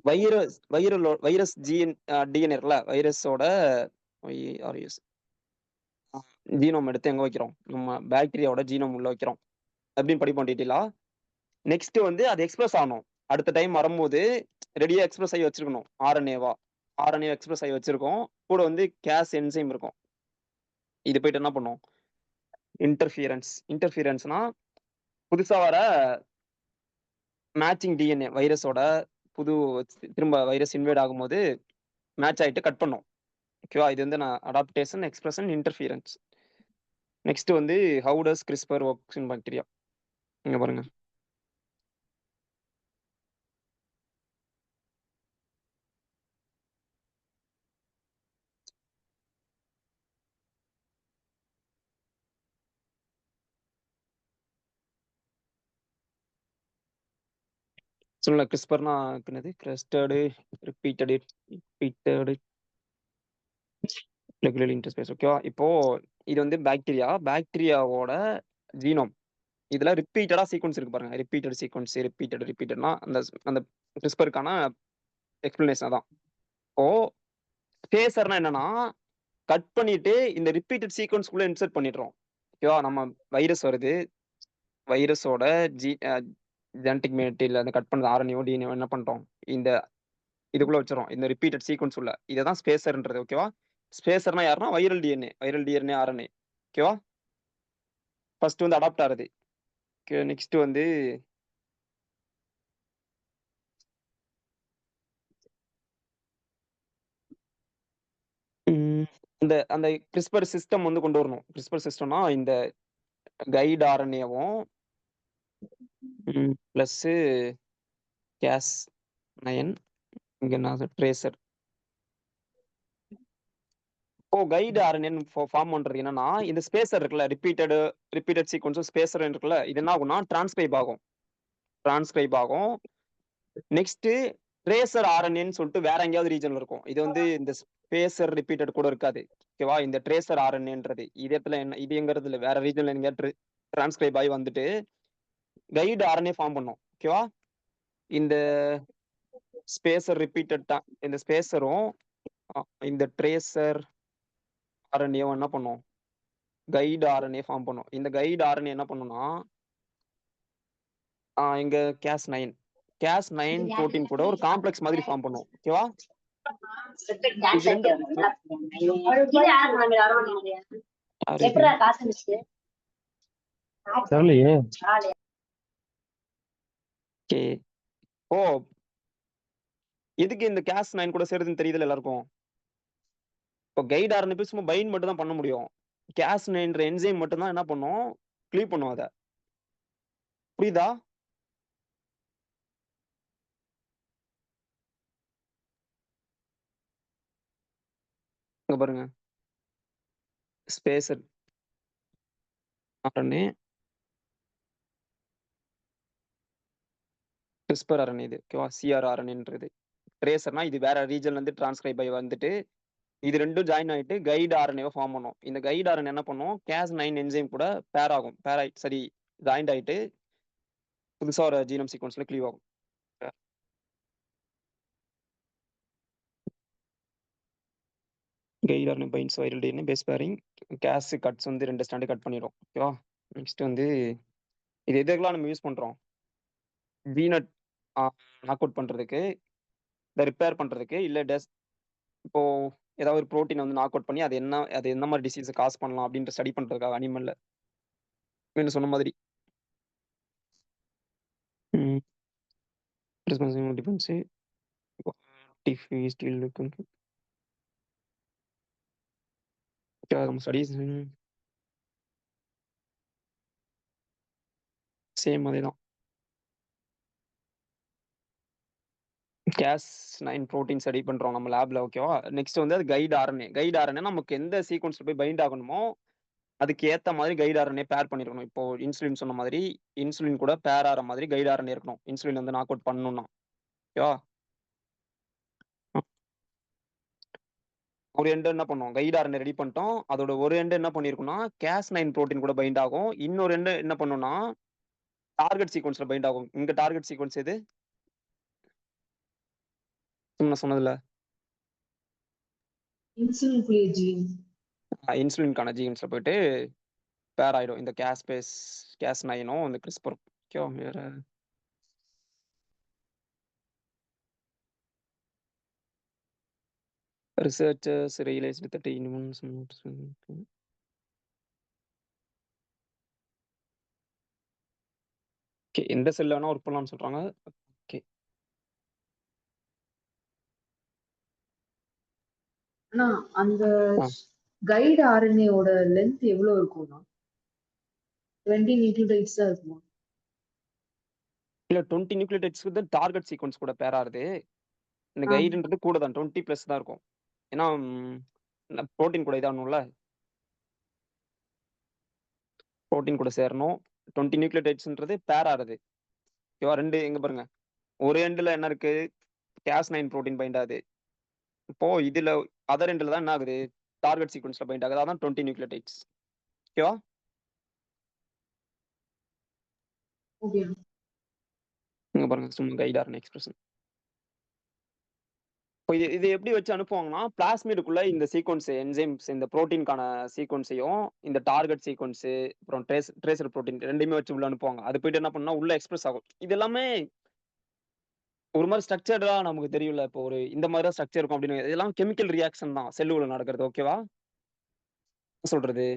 வைரஸ் டிஎன்ஏ இருக்குல்ல, வைரஸோட வைஆர்எஸ் ஜீனோம் எடுத்து எங்க வைக்கிறோம்? நம்ம பாக்டீரியாவோட ஜீனோம் உள்ள வைக்கிறோம். அப்படின்னு படிப்போம் டீட்டெயிலா. நெக்ஸ்ட் வந்து அது எக்ஸ்பிரஸ் ஆகணும். அடுத்த டைம் வரும்போது ரெடியா எக்ஸ்பிரஸ் ஆகி வச்சிருக்கணும். ஆர்என்ஏ எக்ஸ்பிரஸ் ஆகி வச்சிருக்கோம். கூட வந்து கேஸ் என்சைம் இருக்கும். இது போயிட்டு என்ன பண்ணும்? இன்டர்ஃபியரன்ஸ்னா புதுசா வர மேட்சிங் டிஎன்ஏ வைரஸோட புது திரும்ப வைரஸ் இன்வேட் ஆகும்போது மேட்ச் ஆயிட்டு கட் பண்ணும். ஓகேவா? இது வந்து நான் அடாப்டேஷன், எக்ஸ்பிரஷன், இன்டர்ஃபியரன்ஸ். நெக்ஸ்ட் வந்து how does CRISPR works in bacteria. இங்க பாருங்க. சொல்ல CRISPRனா என்னது? கிரஸ்டர்டு ரிப்பீட்டடு ரெகுலர் இன்டர்ஸ்பேஸ். ஓகேவா? இப்போ இது வந்து பாக்டீரியாவோட ஜீனோம். இதுல ரிப்பீட்டடா சீக்வென்ஸ் இருக்கு பாருங்க. ரிப்பீட்டட்னா அந்த CRISPRக்கான எக்ஸ்பிளனேஷன் தான். இப்போ ஸ்பேசர்னா என்னன்னா, கட் பண்ணிட்டு இந்த ரிப்பீட்டட் சீக்வென்ஸ்க்குள்ள இன்சர்ட் பண்ணிடுறோம். ஓகேவா? நம்ம வைரஸ் வருது. வைரஸோட ஜெனடிக் மெட்டீரியல் அந்த கட் பண்ண ஆர்என்ஏவோ டிஎன்ஏவோ என்ன பண்றோம்? இந்த இதுக்குள்ள வச்சிரும். இந்த ரிப்பீட்டட் சீக்வென்ஸ் உள்ள. இததான் ஸ்பேசர்ன்றது. ஓகேவா? ஸ்பேசர்னா யாருன்னா வைரல் டிஎன்ஏ ஆர்என்ஏ. ஓகேவா? ஃபர்ஸ்ட் வந்து அடாப்ட் ஆகுது. ஓகே. நெக்ஸ்ட் வந்து அந்த அந்த கிறிஸ்பர் சிஸ்டம் வந்து கொண்டு வரணும். கிறிஸ்பர் சிஸ்டம்னா இந்த கைடு ஆர்என்ஏவும் பிளஸ் கேஸ் 9 இங்க என்ன ட்ரேசர். கைடு ஆர்என்ஏன்னு ஃபார்ம் பண்றது என்னன்னா, இந்த ஸ்பேசர் இருக்குல்ல, ரிப்பீட்டட் சீக்வென்ஸும் ஸ்பேசர் இருக்குல்ல, இது என்ன ஆகும்னா டிரான்ஸ்கிரைப் ஆகும். நெக்ஸ்ட் ட்ரேசர் ஆர்என்ஏன்னு சொல்லிட்டு வேற எங்கேயாவது ரீஜன்ல இருக்கும். இது வந்து இந்த ஸ்பேசர் ரிப்பீட்டட் கூட இருக்காது. ஓகேவா? இந்த ட்ரேசர் ஆர்என்ஏன்றது இது இடத்துல என்ன இது எங்கிறது இல்ல, வேற ரீஜன்ல எங்கேயாவது டிரான்ஸ்கிரைப் ஆகி வந்துட்டு கைடு ஆர்என்ஏ ஃபார்ம் பண்ணும். ஓகேவா? இந்த ஸ்பேசர் இந்த ஸ்பேசரும் இந்த ட்ரேசர் ஆர்என்ஏவும் என்ன பண்ணும்? கைடு ஆர்என்ஏ ஃபார்ம் பண்ணும். இந்த கைடு ஆர்என்ஏ என்ன பண்ணும்னா, இங்க கேஸ் 9 புரோட்டீன் கூட ஒரு காம்ப்ளெக்ஸ் மாதிரி ஃபார்ம் பண்ணும். ஓகேவா? இது ரெண்டும் யாரு இது? தெரியலையே. ஓகே. ஓ எதுக்கு இந்த கேஸ் 9 கூட சேருதுன்னு தெரியுதுல எல்லாருக்கும். இப்போ கைட் ஆர்என்ஏ போய் சும்மா பைண்ட் மட்டும் தான் பண்ண முடியும். கேஸ் 9ன்ற என்சைம் மட்டும் தான் என்ன பண்ணும், க்ளீவ் பண்ணும் அத. புரியுதா? இங்க பாருங்க. ஸ்பேசர் ஆர்என்ஏ கிறிஸ்பர் ஆர்என்ஏ இது ஓகேவா? சிஆர் ஆர்என்ஏன்றது. ட்ரேசர்னா இது வேற ரீஜன்ல இருந்து டிரான்ஸ்கிரைப் ஆகி வந்துட்டு இது ரெண்டும் ஜாயின் ஆயிட்டு கைடு ஆர்என்ஏவை ஃபார்ம் பண்ணும். இந்த கைடு ஆர்என்ஏ என்ன பண்ணும், கேஸ் 9 என்சைம் கூட பேர் ஆகும். சரி ஜாயிண்ட் ஆயிட்டு புதுசா ஒரு ஜீனம் சீக்வன்ஸ்ல க்ளீவ் ஆகும். Guide RNA binds viral DNA base pairing Cas cuts வந்து 2 ஸ்டாண்ட் கட் பண்ணிடும். ஓகேவா? நெக்ஸ்ட் வந்து இது எதுக்கெல்லாம் நம்ம யூஸ் பண்றோம், வீனட் நாக் அவுட் பண்றதுக்கு, இதை ரிப்பேர் பண்றதுக்கு, இல்ல இப்போ ஏதாவது ஒரு ப்ரோட்டீன் வந்து நாக் அவுட் பண்ணி அது என்ன மாதிரி டிசீஸை காஸ் பண்ணலாம் அப்படின்ற ஸ்டடி பண்றதுக்காக அனிமல்ல என்ன சொன்ன மாதிரி டிஃபென்ஸ் ஸ்டீல் ஸ்டடீஸ் சேம் அதே தான். கேஸ் 9 ப்ரோட்டீன் ஸ்டடி பண்றோம் நம்ம லேப்ல. ஓகேவா? நெக்ஸ்ட் வந்து அது கைடு ஆர்என்ஏ நமக்கு எந்த சீக்வன்ஸ்ல போய் பைண்ட் ஆகணுமோ அதுக்கு ஏத்த மாதிரி கைடு ஆர்என்ஏ பேர் பண்ணிருக்கணும். இப்போ இன்சுலின் சொன்ன மாதிரி இன்சுலின் கூட பேர் ஆகிற மாதிரி கைடு ஆர்என்ஏ இருக்கணும். இன்சுலின் வந்து நாக் அவுட் பண்ணணும்னா. ஓகேவா? ஒரு எண்டு என்ன பண்ணுவோம், கைடு ஆர்என்ஏ ரெடி பண்ணிட்டோம். அதோட ஒரு எண்டு என்ன பண்ணிருக்கோம்னா கேஸ் 9 ப்ரோட்டீன் கூட பைண்ட் ஆகும். இன்னொரு எண்டு என்ன பண்ணோம்னா டார்கெட் சீக்வன்ஸ்ல பைண்ட் ஆகும். இங்க டார்கெட் சீக்வன்ஸ் எது நான் சொன்னதுல இன்சுலின்கான ஜீன்ஸ்ல போயிட்டு பேர் ஆயிடும். இந்த கேஸ் 9ம் இந்த கிறிஸ்பர். ஓகேவா? வேற researchers realized that humans okay எந்த செல்ல வேணா ஒர்க் பண்ணலாம்னு சொல்றாங்க. ஓகே ஆனா அந்த ஆ. கைடு ஆர்என்ஏவோட லென்த் எவ்வளவு இருக்கும்னா 20 நியூக்ளியோடைட்ஸ் தான் இருக்குமா? இல்ல 20 நியூக்ளியோடைட்ஸ் வந்து டார்கெட் சீக்வன்ஸ் கூட பேர் ஆகுது. இந்த கைடுன்றது கூட தான் 20+ தான் இருக்கும். ஏன்னா புரோட்டீன் கூட இதாகணும்ல, புரோட்டீன் கூட சேரணும். 20 நியூக்ளியோடைட்ஸ்ன்றது பேர் ஆகுது. ஓகேவா? ரெண்டு எங்க பாருங்க, ஒரு எண்டுல என்ன இருக்கு, கேஸ் 9 புரோட்டீன் பைண்ட் ஆகுது. இப்போ இதுல அதர் எண்டுல தான் என்ன ஆகுது, டார்கெட் சீக்வன்ஸ்ல பைண்ட் ஆகுது. அதான் 20 நியூக்ளியோடைட்ஸ். ஓகேவா? ஓகே. இங்க பாருங்க சும்மா கைடு ஆர்என்ஏ எக்ஸ்பிரஷன். இப்போ இது எப்படி வச்சு அனுப்புவாங்கன்னா பிளாஸ்மிடுக்குள்ள இந்த சீக்வன்ஸ் என்சைம்ஸ் இந்த புரோட்டீனுக்கான சீக்வன்ஸையும் இந்த டார்கெட் சீக்வன்ஸ் அப்புறம் ட்ரேசர் புரோட்டீன் ரெண்டுமே வச்சு உள்ள அனுப்புவாங்க. அது போயிட்டு என்ன பண்ணா உள்ள எக்ஸ்பிரஸ் ஆகும். இது எல்லாமே ஒரு மாதிரி ஸ்ட்ரக்சர்டா நமக்கு தெரியும்ல. இப்போ ஒரு இந்த மாதிரி தான் ஸ்ட்ரக்சர் இருக்கும் அப்படின்னு. இதெல்லாம் கெமிக்கல் ரியாக்ஷன் தான் செல்லுக்குள்ள நடக்கிறது. ஓகேவா? சொல்றது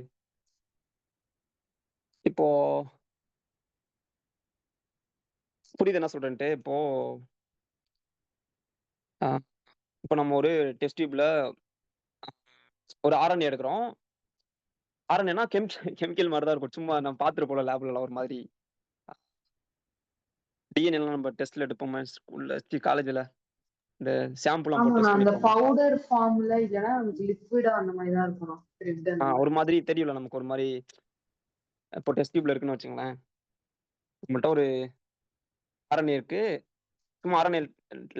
இப்போ புரியுது என்ன சொல்றேன்ட்டு. இப்போ நம்ம ஒரு டெஸ்ட் டியூப்ல ஒரு ஆர்என்ஏ எடுக்கிறோம். ஆர்என்ஏனா கெமிக்கல் மாதிரி தான் இருக்கும். சும்மா நம்ம பார்த்துட்டு போல லேப்ல ஒரு மாதிரி டிஎன்ஏ நம்ம டெஸ்ட்ல எடுப்போமே ஸ்கூல்ல காலேஜ்ல இந்த சாம்பிள்லாம் போட்டு டெஸ்ட் அந்த பண்ணிப்போம். பவுடர் ஃபார்ம்ல இல்லனா லிக்விடா அந்த மாதிரி தான் இருக்கணும். ஒரு மாதிரி தெரியல நமக்கு. ஒரு மாதிரி இப்போ டெஸ்ட் டியூப்ல இருக்குன்னு வச்சுங்களேன், நம்மள்ட்ட ஒரு ஆர்என்ஏ இருக்கு. சும்மா ஆர்என்ஏ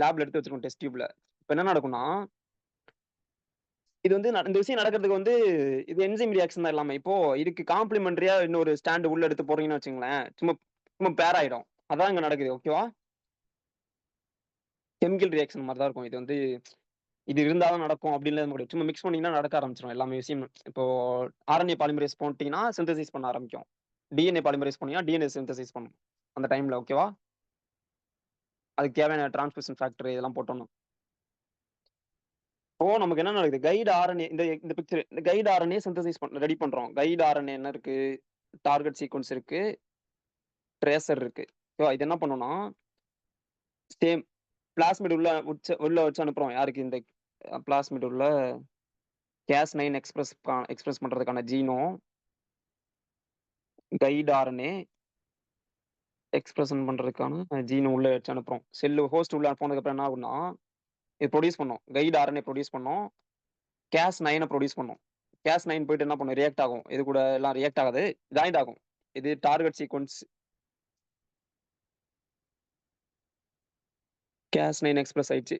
லேப்ல எடுத்து வச்சிருக்கோம் டெஸ்ட் டியூப்ல. இப்போ என்ன நடக்கும்னா இது வந்து இந்த விஷயம் நடக்கிறதுக்கு வந்து இது என்சைம் ரியாக்ஷன் தான் எல்லாமே. இப்போ இதுக்கு காம்ப்ளிமெண்டரியா இன்னொரு ஸ்டாண்ட் உள்ள எடுத்து போறீங்கன்னு வச்சுங்களேன், சும்மா சும்மா பேர் ஆயிடும். அதான் இங்க நடக்குது. ஓகேவா? கெமிக்கல் ரியாக்ஷன் மாதிரி தான் இருக்கும். இது வந்து இது இருந்தாலும் நடக்கும் அப்படின்னு முடியும். சும்மா மிக்ஸ் பண்ணீங்கன்னா நடக்க ஆரம்பிச்சிடும் எல்லாமே விஷயம். இப்போ ஆர்என்ஏ பாலிமரேஸ் போட்டீங்கன்னா சிந்தசிஸ் பண்ண ஆரம்பிக்கும். டிஎன்ஏ பாலிமரேஸ் பண்ணீங்கன்னா டிஎன்ஏ சிந்தசிஸ் பண்ணும் அந்த டைம்ல. ஓகேவா? அதுக்கு தேவையான டிரான்ஸ்கிரிப்ஷன் ஃபேக்டர் இதெல்லாம் போட்டோம்னா நமக்கு என்ன நடக்குது? கைடு ஆர்என்ஏ இந்த பிக்சர் இந்த கைடு ஆர்என்ஏ சிந்தசைஸ் ரெடி பண்றோம். கைடு ஆர்என்ஏ என்ன இருக்கு? டார்கெட் சீக்வென்ஸ் இருக்கு, ட்ரேசர் இருக்கு. ஓகேவா? இது என்ன பண்ணும்னா, சேம் பிளாஸ்மிட் உள்ள வச்சு அனுப்புறோம். யாருக்கு? இந்த பிளாஸ்மிட் உள்ள Cas9 எக்ஸ்பிரஸ் பண்றதுக்கான ஜீனும் கைடு ஆர்என்ஏ எக்ஸ்பிரஷன் பண்றதுக்கான ஜீனும் உள்ள வச்சு அனுப்புறோம். செல்லு ஹோஸ்ட் உள்ள போனதுக்கு அப்புறம் என்ன ஆகும்னா, இது ப்ரொடியூஸ் பண்ணோம். கைடு ஆர்என்ஏ ப்ரொடியூஸ் பண்ணோம். Cas9 ப்ரொடியூஸ் பண்ணோம். Cas9 போயிட்டு என்ன பண்ணும்? ரியாக்ட் ஆகும். இது கூட எல்லாம் ரியாக்ட் ஆகாது, ஜாயிண்ட் ஆகும். இது டார்கெட் சீக்வென்ஸ் Cas9 எக்ஸ்பிரஸ் ஆயிடுச்சு.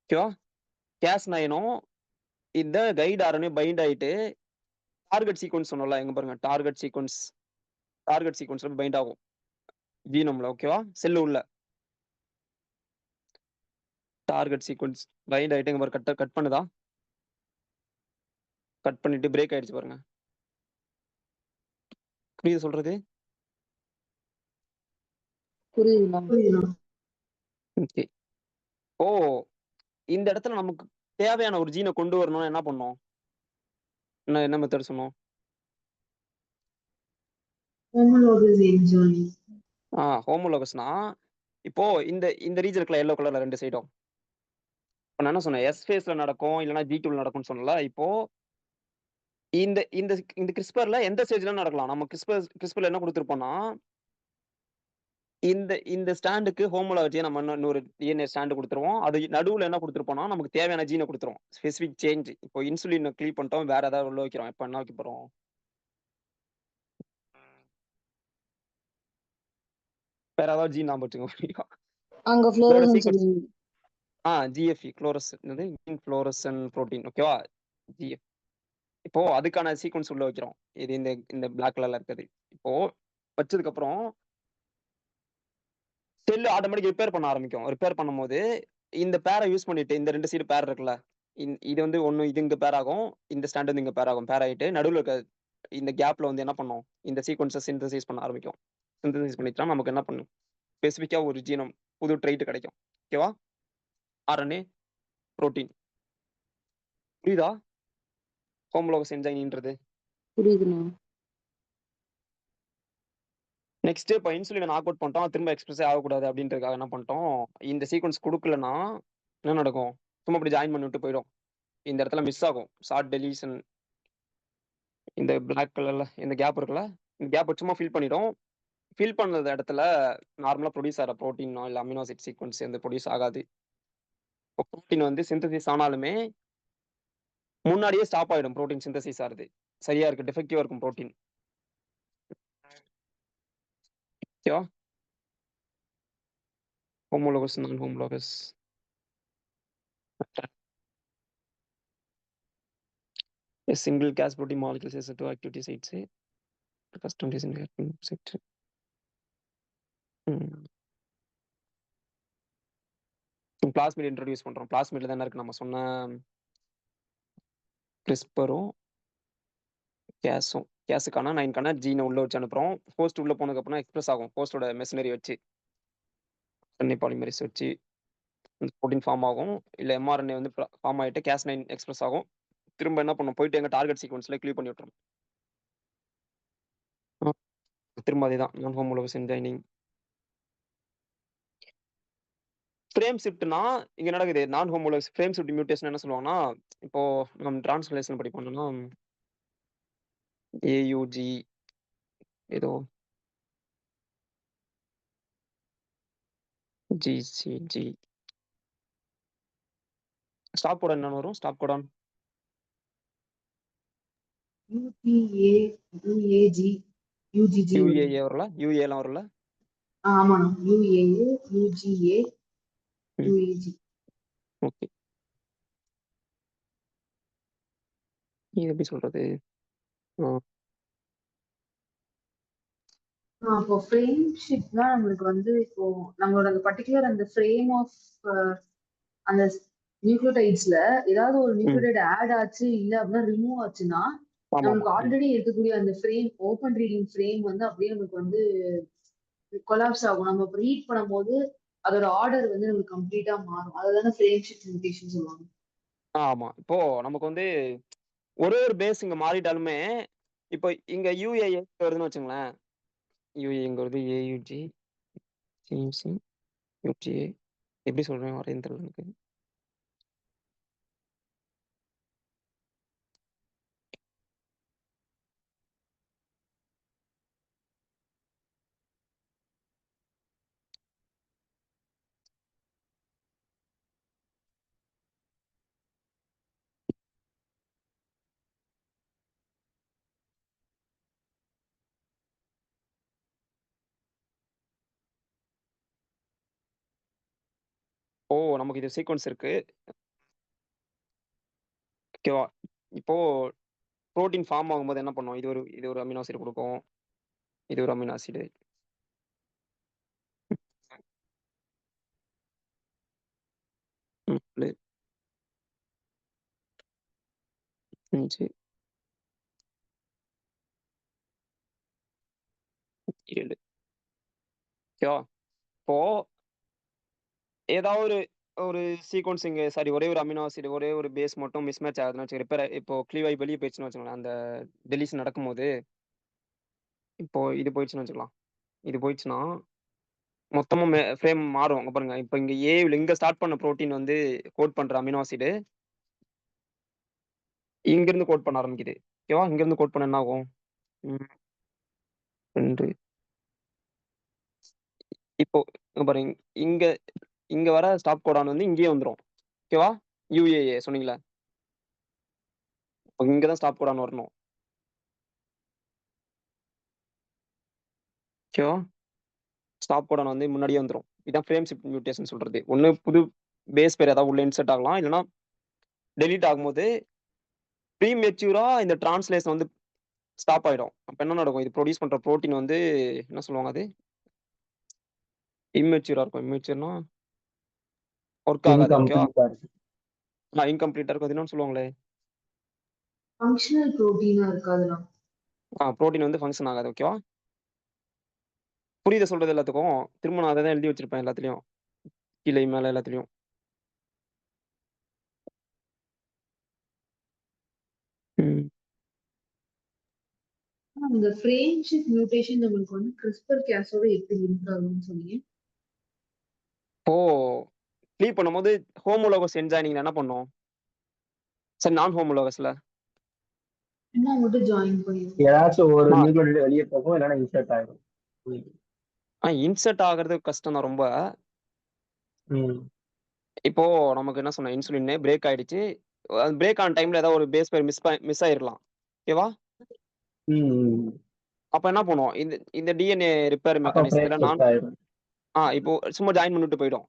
ஓகேவா? Cas9ம் இந்த கைடு ஆர்என்ஏ பைண்ட் ஆயிட்டு டார்கெட் சீக்வென்ஸ் சொன்னோம்ல, எங்க பாருங்க, டார்கெட் சீக்வென்ஸ்ல பைண்ட் ஆகும் ஜீனோம்ல. ஓகேவா? செல்லு உள்ள டார்கெட் சீக்வென்ஸ் பைண்ட் ஆயிட்டு இங்க பாரு, கட் பண்ணுதா? கட் பண்ணிட்டு பிரேக் ஆயிடுச்சு பாருங்க. புரியுது சொல்றது? புரியுதுண்ணா. ஓகே. இந்த இடத்துல நமக்கு தேவையான ஒரு ஜீனை கொண்டு வரணும்னா என்ன பண்ணோம்? என்ன மெத்தட் சொன்னோம்? Homologous enjoy. ஹோமோலோகஸ்னா இப்போ இந்த ரீஜன் இருக்குல்ல, எல்லோ கலர்ல 2 சைடும். இப்போ நான் என்ன சொன்னேன்? எஸ் ஃபேஸ்ல நடக்கும், இல்லைன்னா G2ல நடக்கும்னு சொன்னல. இப்போ இந்த இந்த இந்த கிறிஸ்பர்ல எந்த ஸ்டேஜ்ல நடக்கலாம்? நம்ம கிறிஸ்பர்ல என்ன கொடுத்துருப்போம்னா, இந்த ஸ்டாண்டுக்கு ஹோமோலோஜியை நம்ம இன்னொரு DNA ஸ்டாண்டு கொடுத்துருவோம். அது நடுவுல என்ன கொடுத்துருப்போம்னா, நமக்கு தேவையான ஜீனை கொடுத்துருவோம். Specific change. இப்போ இன்சுலின் கிளீப் பண்ணிட்டோம், வேற ஏதாவது உள்ள வைக்கிறோம். இப்போ என்ன வைக்க போறோம்? வேற ஏதாவது ஜீன் நாம வச்சுக்கோங்க. அங்க இதோட fluorescence sequence GFE fluorescent protein. ஓகேவா? GF. இப்போ அதுக்கான சீக்வென்ஸ் உள்ள வைக்கிறோம். இது இந்த பிளாக் கலர்ல இருக்குது. இப்போ வச்சதுக்கு அப்புறம் செல் ஆட்டோமேட்டிக் ரிப்பேர் பண்ண ஆரம்பிக்கும். ரிப்பேர் பண்ணும்போது இந்த பேரை யூஸ் பண்ணிட்டு, இந்த 2 சைடு பேர் இருக்குல்ல, இது வந்து இது இங்க பேர் ஆகும், இந்த ஸ்டாண்ட் வந்து இங்க பேர் ஆகும். பேர் ஆயிட்டு நடுவுல இருக்க இந்த கேப்ல வந்து என்ன பண்ணும்? இந்த சீக்வென்ஸை சிந்தசைஸ் பண்ண ஆரம்பிக்கும். சிந்தசைஸ் பண்ணிட்டா நமக்கு என்ன பண்ணும்? ஸ்பெசிஃபிக்கா ஒரு ஜீனம், புது ட்ரைட் கிடைக்கும். ஓகேவா? RNA protein. புரியுதா? ஹோமோலோகஸ் என்சைம்ன்றது. புரியுதுண்ணா. நெக்ஸ்ட் இப்போ இன்சுலினை நாக் அவுட் பண்ணிட்டோம், திரும்ப எக்ஸ்பிரஸே ஆகக்கூடாது அப்படின்றதுக்காக என்ன பண்ணிட்டோம்? இந்த சீக்வன்ஸ் கொடுக்கலன்னா என்ன நடக்கும்? சும்மா அப்படி ஜாயின் பண்ணி விட்டு போயிடும். இந்த இடத்துல மிஸ் ஆகும், ஷார்ட் டெலிஷன். இந்த பிளாக் கலர்ல இந்த கேப் இருக்குல்ல, இந்த கேப் சும்மா ஃபில் பண்ணிடும். ஃபில் பண்ணது இடத்துல நார்மலா ப்ரொடியூஸ் ஆகிற ப்ரோட்டீனோ இல்லை அமினோ ஆசிட் சீக்வன்ஸ் வந்து ப்ரொடியூஸ் ஆகாது. ப்ரோட்டீன் வந்து சிந்தசிஸ் ஆனாலுமே முன்னாடியே ஸ்டாப் ஆயிடும். ப்ரோட்டீன் சிந்தசிஸ் ஆகுது, சரியா இருக்கு, டிஃபெக்டிவா இருக்கும் ப்ரோட்டீன். ஓகேவா? ஹோமோலோகஸ், நான் homologous. A single Cas protein molecule is to activity sites. Custom design site. Plasmid introduce பண்றோம். பிளாஸ்மிட்ல தான் இருக்கு நம்ம சொன்ன கிறிஸ்பரும் கேஸுக்கான 9க்கான ஜீனை உள்ள வச்சு அனுப்புறோம். ஹோஸ்ட் உள்ள போனதுக்கு அப்புறம் எக்ஸ்பிரஸ் ஆகும். ஹோஸ்டோட மெஷினரி வச்சு, பாலிமரிஸ் வச்சு ப்ரோட்டீன் ஃபார்ம் ஆகும். இல்ல mRNA வந்து ஃபார்ம் ஆயிட்டு Cas9 எக்ஸ்பிரஸ் ஆகும். திரும்ப என்ன பண்ணும்? போயிட்டு எங்க டார்கெட் சீக்வன்ஸ்ல கிளியர் பண்ணி விட்டுரும். திரும்ப அதேதான், நான் ஹோமோலோகஸ் என்சைமிங். ஃப்ரேம் ஷிஃப்ட்னா இங்க நடக்குது. நான் ஹோமோலோகஸ் ஃப்ரேம் ஷிஃப்ட் மியூட்டேஷன் என்ன சொல்லுவாங்கன்னா, இப்போ நம்ம டிரான்ஸ்லேஷன் படிப்போம்னா AUG ஏதோ GCG ஸ்டாப் கோடன் என்ன வரும்? ஸ்டாப் கோடன் UTA, UAG, UGG. UAA வரல, UA எல்லாம் வரல. ஆமாண்ணா. UAA, UGA, UAG. ஓகே, இது எப்படி சொல்றது? இப்போ ஃப்ரேம் ஷிப்ட்னா நம்மளுக்கு வந்து இப்போ நம்மளோட அந்த பர்டிகுலர் அந்த ஃப்ரேம் ஆஃப் அந்த நியூக்ளியோடைட்ஸ்ல ஏதாவது ஒரு நியூக்ளியோடைட் ஆட் ஆச்சு இல்ல அப்படின்னா ரிமூவ் ஆச்சுன்னா நமக்கு ஆல்ரெடி இருக்கக்கூடிய அந்த ஃப்ரேம், ஓப்பன் ரீடிங் ஃப்ரேம் வந்து அப்படியே நமக்கு வந்து கொலாப்ஸ் ஆகும். நம்ம ரீட் பண்ணும்போது அதோட ஆர்டர் வந்து நமக்கு கம்ப்ளீட்டா மாறும். அதுதானே ஃப்ரேம் ஷிஃப்ட் மியூட்டேஷன் சொல்லுவாங்க. ஆமா. இப்போ நமக்கு வந்து ஒரே ஒரு பேஸ் இங்க மாறிட்டாலுமே, இப்போ இங்க யுஏஏ வருதுன்னு வச்சுங்களேன். யுஏ இங்க வருது ஏயுஜி, சிஎம்சி, யுஜிஏ எப்படி சொல்றேன் வரேன்னு தெரியல எனக்கு. ஓ! நமக்கு இது சீக்வென்ஸ் இருக்கு. ஓகேவா? இப்போ புரோட்டீன் ஃபார்ம் ஆகும்போது என்ன பண்ணும்? இது ஒரு அமினோ ஆசிட் குடுக்கும். இது ஒரு அமினோ ஆசிட். ம். 4, 5, 7 ஓகேவா? இப்போ ஏதாவது ஒரு ஒரு சீக்வென்ஸ் சாரி ஒரே ஒரு அமினோ ஆசிட், ஒரே ஒரு பேஸ் மட்டும் மிஸ்மேட்ச் ஆகுதுன்னு வச்சுக்கங்க. இப்போ க்ளீவ் ஆகி வெளிய போயிடுச்சுன்னு வச்சுக்கோங்களேன். அந்த டெலிஷன் நடக்கும்போது, இப்போ இது போயிடுச்சுன்னு வச்சுக்கலாம். இது போயிடுச்சுன்னா, மொத்தமா ஃப்ரேம் மாறும். அங்க பாருங்க. இப்ப இங்க ஏல இங்க ஸ்டார்ட் பண்ண புரோட்டீன் வந்து கோட் பண்ற அமினோ ஆசிட் இங்கிருந்து கோட் பண்ண ஆரம்பிக்குது. ஓகேவா? இங்கிருந்து கோட் பண்ணா என்ன ஆகும்? ம் 2 இப்போ இங்க பாருங்க. இங்க இங்க வர ஸ்டாப் கோடான் வந்து இங்கேயே வந்துரும். ஓகேவா? யுஏஏ சொன்னீங்கல்ல. இங்க தான் ஸ்டாப் கோடான் வரணும். ஓகேவா? ஸ்டாப் கோடான் வந்து முன்னாடியே வந்துரும். இதான் ஃப்ரேம் ஷிஃப்ட் மியூட்டேஷன் சொல்றது. ஒண்ணு புது பேஸ் பேர் ஏதாவது உள்ள இன்சர்ட் ஆகலாம். இல்லன்னா டெலீட் ஆகும்போது ப்ரீமெச்சூரா இந்த டிரான்ஸ்லேஷன் வந்து ஸ்டாப் ஆயிடும். அப்ப என்ன நடக்கும்? இது ப்ரொடியூஸ் பண்ற புரோட்டீன் வந்து என்ன சொல்லுவாங்க அது? இம்மெச்சூரா இருக்கும். இம்மெச்சூர்னா ஒர்க் ஆகாது. ஓகேவா? இன்கம்ப்ளீட்டா இருக்கு. இன்கம்ப்ளீட்டா இருக்கும். அது என்னன்னு சொல்லுவாங்களே? ஃபங்க்ஷனல் புரோட்டீனா இருக்காதுண்ணா. புரோட்டீன் வந்து ஃபங்ஷன் ஆகாது. ஓகேவா? புரியுதா சொல்றது எல்லாத்துக்கும்? திரும்ப நான் அத தான் எழுதி வச்சிருப்பேன் எல்லாத்துலயும். கீழ மேல எல்லாத்துலயும். ம். இந்த ஃப்ரேம் ஷிஃப்ட் மியூட்டேஷன் நம்மளுக்கு வந்து கிறிஸ்பர் கேஸோட எப்படி லிங்க் ஆகும்னு சொன்னீங்க? இப்போ க்ளீவ் பண்ணும்போது ஹோமோலோகஸ் என்சைம் என்ன பண்ணும்? சரி நான் ஹோமோலோகஸ்ல. என்ன மட்டும் ஜாயின் பண்ணிடுவோம். ஏதாச்சும் ஒரு ஆ நியூக்ளியோடைடு வெளியே போகும், இல்லைன்னா இன்சர்ட் ஆயிடும். இன்சர்ட் ஆகுறது கஷ்டம் தான் ரொம்ப. ம். இப்போ நமக்கு என்ன சொன்னேன்? இன்சுலின் பிரேக் ஆயிடுச்சு. பிரேக் ஆன டைம்ல ஏதாவது ஒரு பேஸ் பேர் மிஸ் ஆயிருக்கலாம். ஓகேவா? ம். அப்ப என்ன பண்ணுவோம்? இந்த இந்த டிஎன்ஏ ரிப்பேர் அப்ப மெக்கானிசத்துல பிரேக் நான் ஆயிடும். இப்போ சும்மா ஜாயின் பண்ணிட்டு போயிடும்.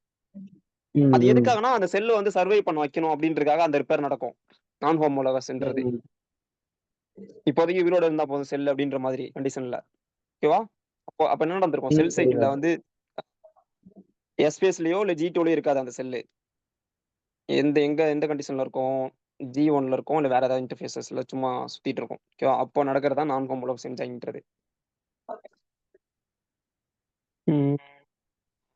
ம். அது ம். எதுக்காகன்னா, அந்த செல் வந்து சர்வை பண்ண வைக்கணும் அப்படின்றதுக்காக அந்த ரிப்பேர் நடக்கும். நான் ஹோமோலோகஸ்ன்றது. ம். இப்போதைக்கு உயிரோட இருந்தா போதும் செல் அப்படின்ற மாதிரி கண்டிஷன்ல. ஓகேவா? அப்ப என்ன நடந்திருக்கும்? ம். செல் புரியுது. சைக்கிள்ல வந்து எஸ்-ஃபேஸ்லயோ இல்ல ஜி2லயோ இருக்காது அந்த செல்லு. எந்த கண்டிஷன்ல இருக்கும்? G1ல இருக்கும். இல்ல வேற ஏதாவது இன்டர்ஃபேஸஸ்ல சும்மா சுத்திட்டு இருக்கும். ஓகேவா? அப்போ நடக்கிறது தான் நான் ஹோமோலோகஸ் என்சைம்ன்றது. Hmm.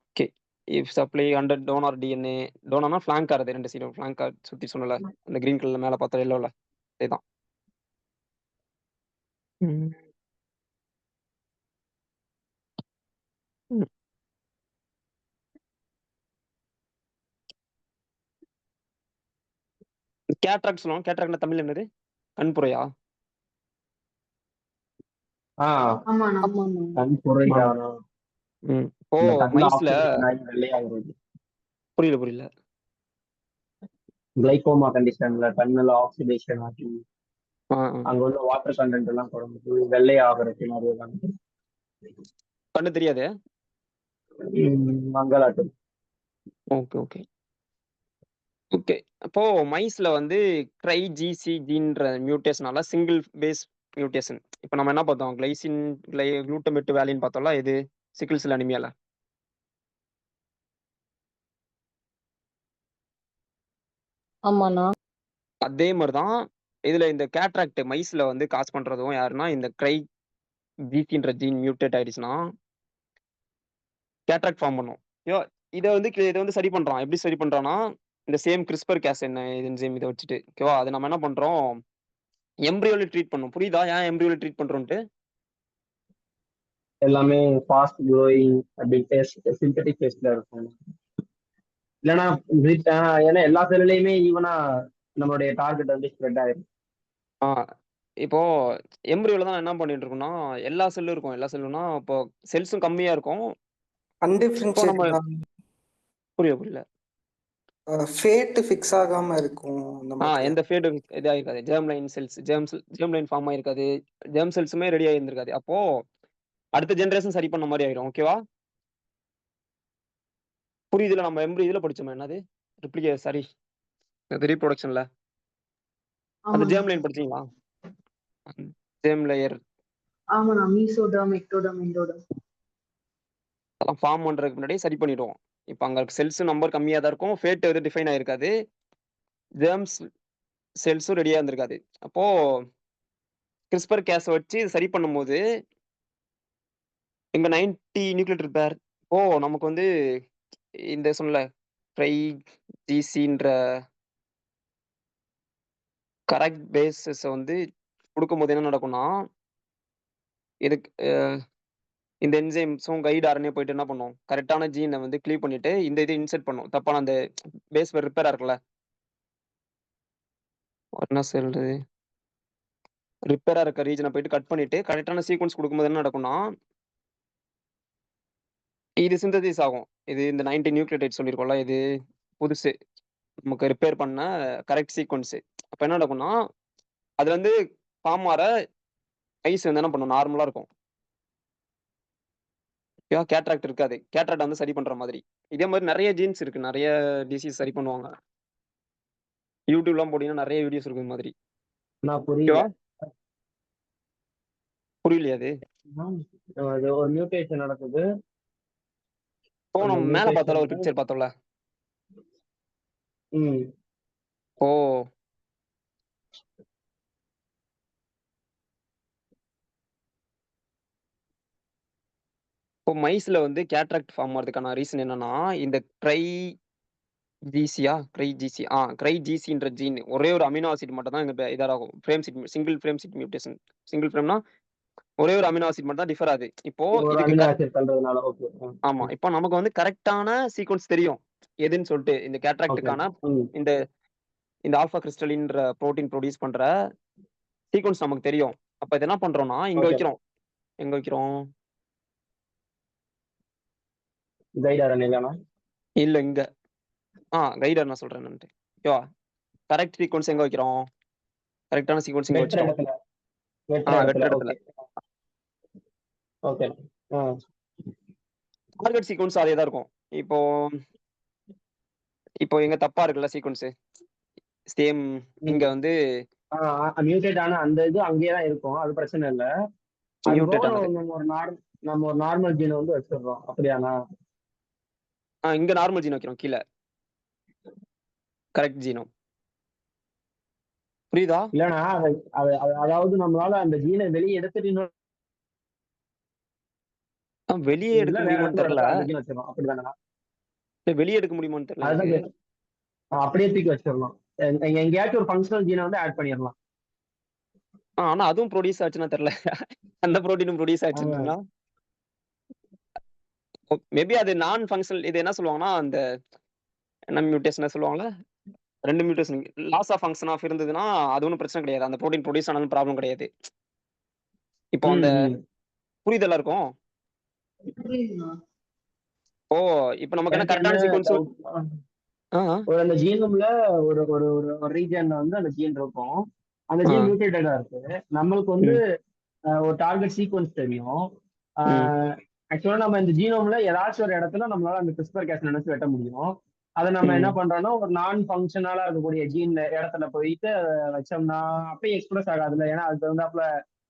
Okay. If supply 100 donor DNA டோனார்னா ஃபிளாங்க் ஆறது 2 சைடும் ஃபிளாங்க் சுத்தி சொன்னேன்ல. அந்த கிரீன் கலர்ல மேல பார்த்தா எல்லோல. அதேதான். ம். ம். கேட்ராக்ட் சொல்லுவாங்க. கேட்ராக்ட்னா தமிழ்ல என்னது? கண்புரையா? ஆ ஆமாண்ணா. கண் ஆ. புரையானா ம். இப்போ இந்த கண்ணுல மைஸ்ல ஆக்சிடேஷன் ஆகி வெள்ளையாகிறது. புரியல. கிளைகோமா கண்டிஷன்ல கண்ணுல ஆக்சிடேஷன் ஆகி ஆ. அங்க உள்ள வாட்டர் கண்டென்ட் எல்லாம் குறைஞ்சு வெள்ளை ஆகிறதுக்கு நிறைய கண்ணு தெரியாது. மங்களாட்டு. ஓகே. அப்போ மைஸ்ல வந்து ட்ரைஜிசிஜின்ற மியூட்டேஷனால சிங்கிள் பேஸ் மியூட்டேஷன். இப்ப நம்ம என்ன பார்த்தோம்? கிளைசின், குளுட்டமேட் வேலின் பார்த்தோம்ல எது? சிக்கிள் செல் அனீமியால. ஆமாண்ணா. அதே மாரி தான் இதுல இந்த கேட்ராக்ட் மைஸ்ல வந்து காஸ் பண்றதும் யாருன்னா, இந்த ஜிசின்ற ஜீன் மியூட்டேட் ஆயிடுச்சுன்னா, கேட்ராக்ட் ஃபார்ம் பண்ணும். இத வந்து சரி பண்றான். எப்படி சரி பண்றான்னா, இந்த சேம் CRISPR Cas என்சைம் இத வச்சுட்டு. ஓகேவா? அத நம்ம என்ன பண்றோம், எம்ப்ரியோல ட்ரீட் பண்ணோம். புரியுதா? ஏன் எம்ப்ரியோல ட்ரீட் பண்றோன்ட்டு? எல்லாமே ஃபாஸ்ட் க்ரோயிங் அப்படின்ட்டு சிந்தட்டிக் ஃபேஸ்ல இருக்கும். இல்லைன்னா ஏன்னா எல்லா செல்லுலையுமே ஈவனா நம்மளுடைய டார்கெட் வந்து ஸ்ப்ரெட் ஆயிரும். ஆ இப்போ எம்ப்ரியோல தான் என்ன பண்ணிட்டு இருக்கோம்னா, எல்லா செல்லும் இருக்கும். எல்லா செல்லும்னா, இப்போ செல்ஸும் கம்மியா இருக்கும். இப்போ நம்ம அன்டிஃபரன்ஷியேட்டடா புரியல. ஃபேட் ஃபிக்ஸ் ஆகாம இருக்கும் அந்த மாதிரியா? எந்த ஃபேடும் இதாயிருக்காது. Germ line cells germ line form ஆயிருக்காது. ஜெர்ம் செல்ஸுமே ரெடி ஆயிருந்திருக்காது. அப்போ அடுத்த ஜெனரேஷன் சரி பண்ண மாரி ஆயிரும். ஓகேவா? புரியுதுல? நம்ம இதுல படிச்சோமே என்னது? சாரி ரீப்ரொடக்ஷன்ல. அந்த ஆமாண்ணா. ஜெர்ம் லைன் படிச்சீங்களா? ஜெர்ம் லேயர் ஆமாண்ணா. Mesoderm, ectoderm, endoderm. அதெல்லாம் ஃபார்ம் பண்றதுக்கு முன்னாடியே சரி பண்ணிடுவோம். இப்ப அங்க செல்ஸ் நம்பர் கம்மியா தான் இருக்கும். ஃபேட் எதுவும் டிஃபைன் ஆயிருக்காது. ஜெர்ம்ஸ் செல்ஸும் ரெடியா இருந்திருக்காது. அப்போ CRISPR Cas வச்சு சரி பண்ணும்போது, இங்க 90 நியூக்ளியோடைட் பேர் நமக்கு வந்து இந்த சொன்னல GCன்ற கரெக்ட் பேஸஸ வந்து குடுக்கும்போது என்ன நடக்கும்னா, இதுக்கு இந்த என்சைம்ஸும் கைட் RNA போயிட்டு என்ன பண்ணும், கரெக்ட்டான ஜீன வந்து கிளீவ் பண்ணிட்டு இந்த இத இன்சர்ட் பண்ணும். தப்பான அந்த பேஸ் பேர் ரிப்பேரா இருக்குல்ல. என்ன சொல்றது? ரிப்பேரா இருக்க ரீஜன போயிட்டு கட் பண்ணிட்டு கரெக்ட்டான சீக்வென்ஸ் குடுக்கும்போது என்ன நடக்கும்னா, இது சிந்தசிஸ் ஆகும். இது இந்த 90 நியூக்ளியோடைட் சொல்லியிருக்கோம்ல, இது புதுசு. நமக்கு ரிப்பேர் பண்ண கரெக்ட் சீக்வென்ஸ். அப்ப என்ன நடக்கும்னா, அதுல இருந்து ஃபார்ம் ஆற ஐஸ் வந்து என்ன பண்ணும், நார்மலா இருக்கும். ஓகேவா? கேட்ராக்ட் இருக்காது. கேட்ராக்ட் வந்து சரி பண்ற மாதிரி. இதே மாரி நெறைய ஜீன்ஸ் இருக்கு. நெறைய டிசீஸ் சரி பண்ணுவாங்க. YouTubeலாம் போனீங்கன்னா நெறைய வீடியோஸ் இருக்கும் இந்த மாதிரி. நான் புரியல. ஓகேவா? புரியலையா அது? அது ஒரு மியூட்டேஷன் நடக்குது. அந்த நம்ம மேல பார்த்தோம்ல ஒரு மியூட்டேஷனுக்கு பிக்சர் பார்த்தோம்ல. ம் ஓ! இப்போ மைஸ்ல வந்து கேட்ராக்ட் ஃபார்ம் ஆறதுக்கான ரீசன் என்னன்னா, இந்த கிரைஜிசின்ற ஜீன் ஒரே ஒரு அமினோ ஆசிட் மட்டும் தான் இங்க இதாகும். Single frame seat mutation. Single ஃப்ரேம்னா ஒரே ஒரு அமினோ ஆசிட் மட்டும் தான் டிஃபர் ஆகுது. இப்போ ஒரு இதுக்கு அமினோ ஆசிட் பண்றதுனால ஓகே. ஆமா. இப்போ நமக்கு வந்து கரெக்ட்டான சீக்வென்ஸ் தெரியும். எதுன்னு சொல்லிட்டு இந்த ஓகே. கேட்ராக்ட்க்கான இந்த இந்த ஆல்பா கிறிஸ்டலின்ற புரோட்டீன் ப்ரொடியூஸ் பண்ற சீக்வென்ஸ் நமக்கு தெரியும். அப்ப இத என்ன பண்றோம்னா, இங்க ஓகே. வைக்கிறோம். எங்க வைக்கிறோம்? கைட் RNA இல்லனா? இல்ல இங்க. கைடர் நான் சொல்றேன் என்னன்ட்டு. ஓகேவா? கரெக்ட் சீக்வென்ஸ் எங்க வைக்கிறோம்? கரெக்ட்டான சீக்வென்ஸ் இங்க வெற்ற வச்சுட்டோம். இடத்துல. வெற்ற வெற்ற இடத்துல. இடத்துல. ஓகே. ஆ. டார்கெட் சீக்வென்ஸ் அதே தான் இருக்கும். இப்போ இப்போ எங்க தப்பா இருக்குல்ல சீக்வென்ஸ். சேம் இங்க வந்து மியூட்டேட் ஆன அந்த இது அங்கேயே தான் இருக்கும். அது பிரச்சனை இல்ல. அது போக மியூட்டேட் ஆனது. நம்ம ஒரு நார்மல் ஜீனை வந்து வச்சிடுறோம். அப்படியாண்ணா? இங்க நார்மல் ஜீன் வைக்கிறோம் கீழ. Correct genome. புரியுதா? இல்லனா அதாவது நம்மளால அந்த ஜீனை வெளியே எடுத்துட்டு வெளியே எடுக்க வேற முடியுமான்னு இடத்துல தெரியல. அந்த ஜீனை வச்சிடறோம். அப்படிதானே? வெளியே எடுக்க முடியுமான்னு தெரியல அதுதான் எனக்கு. அப்படியே தூக்கி வச்சிடலாம். எங்கேயாச்சும் ஒரு ஃபங்க்ஷனல் ஜீனை வந்து ஆட் பண்ணிடலாம். ஆனா அதுவும் ப்ரொடியூஸ் ஆச்சுன்னா தெரியல. அந்த புரோட்டீனும் ப்ரொடியூஸ் ஆச்சுன்னா மேபி அது நான் ஃபங்க்ஷனல். இது என்ன சொல்லுவாங்கன்னா, அந்த என்ன மியூட்டேஷன் சொல்லுவாங்கல்ல, 2 mutation loss of function of இருந்ததுன்னா அது ஒண்ணும் பிரச்சனை கிடையாது. அந்த புரோட்டீன் ப்ரொடியூஸ் ஆனாலும் ப்ராப்ளம் கிடையாது. இப்போ அந்த புரியுதலா இருக்கும். புரியுதுண்ணா. இப்போ நமக்கு என்ன எனக்கு கரெக்டான சீக்வென்ஸ். ஒரு அந்த ஜீனம்ல ஒரு ஒரு ஒரு ரீஜன்ல வந்து அந்த ஜீன் இருக்கும். அந்த ஜீன் மியூட்டேட்டடா இருக்கு. நம்மளுக்கு வந்து ஒரு டார்கெட் சீக்வென்ஸ் தெரியும். ஆக்சுவலா நம்ம இந்த ஜீனோம்ல ஏதாச்சும் ஒரு இடத்துல நம்மளால அந்த CRISPR Cas நினைச்சு வெட்ட முடியும். அதை நம்ம என்ன பண்றோம்னா ஒரு நான் ஃபங்க்ஷனலா இருக்கக்கூடிய ஜீன் இடத்துல போயிட்டு வச்சோம்னா அப்பயும் எக்ஸ்பிரஸ் ஆகாதுல்ல. ஏன்னா அதுக்கு தகுந்தாப்புல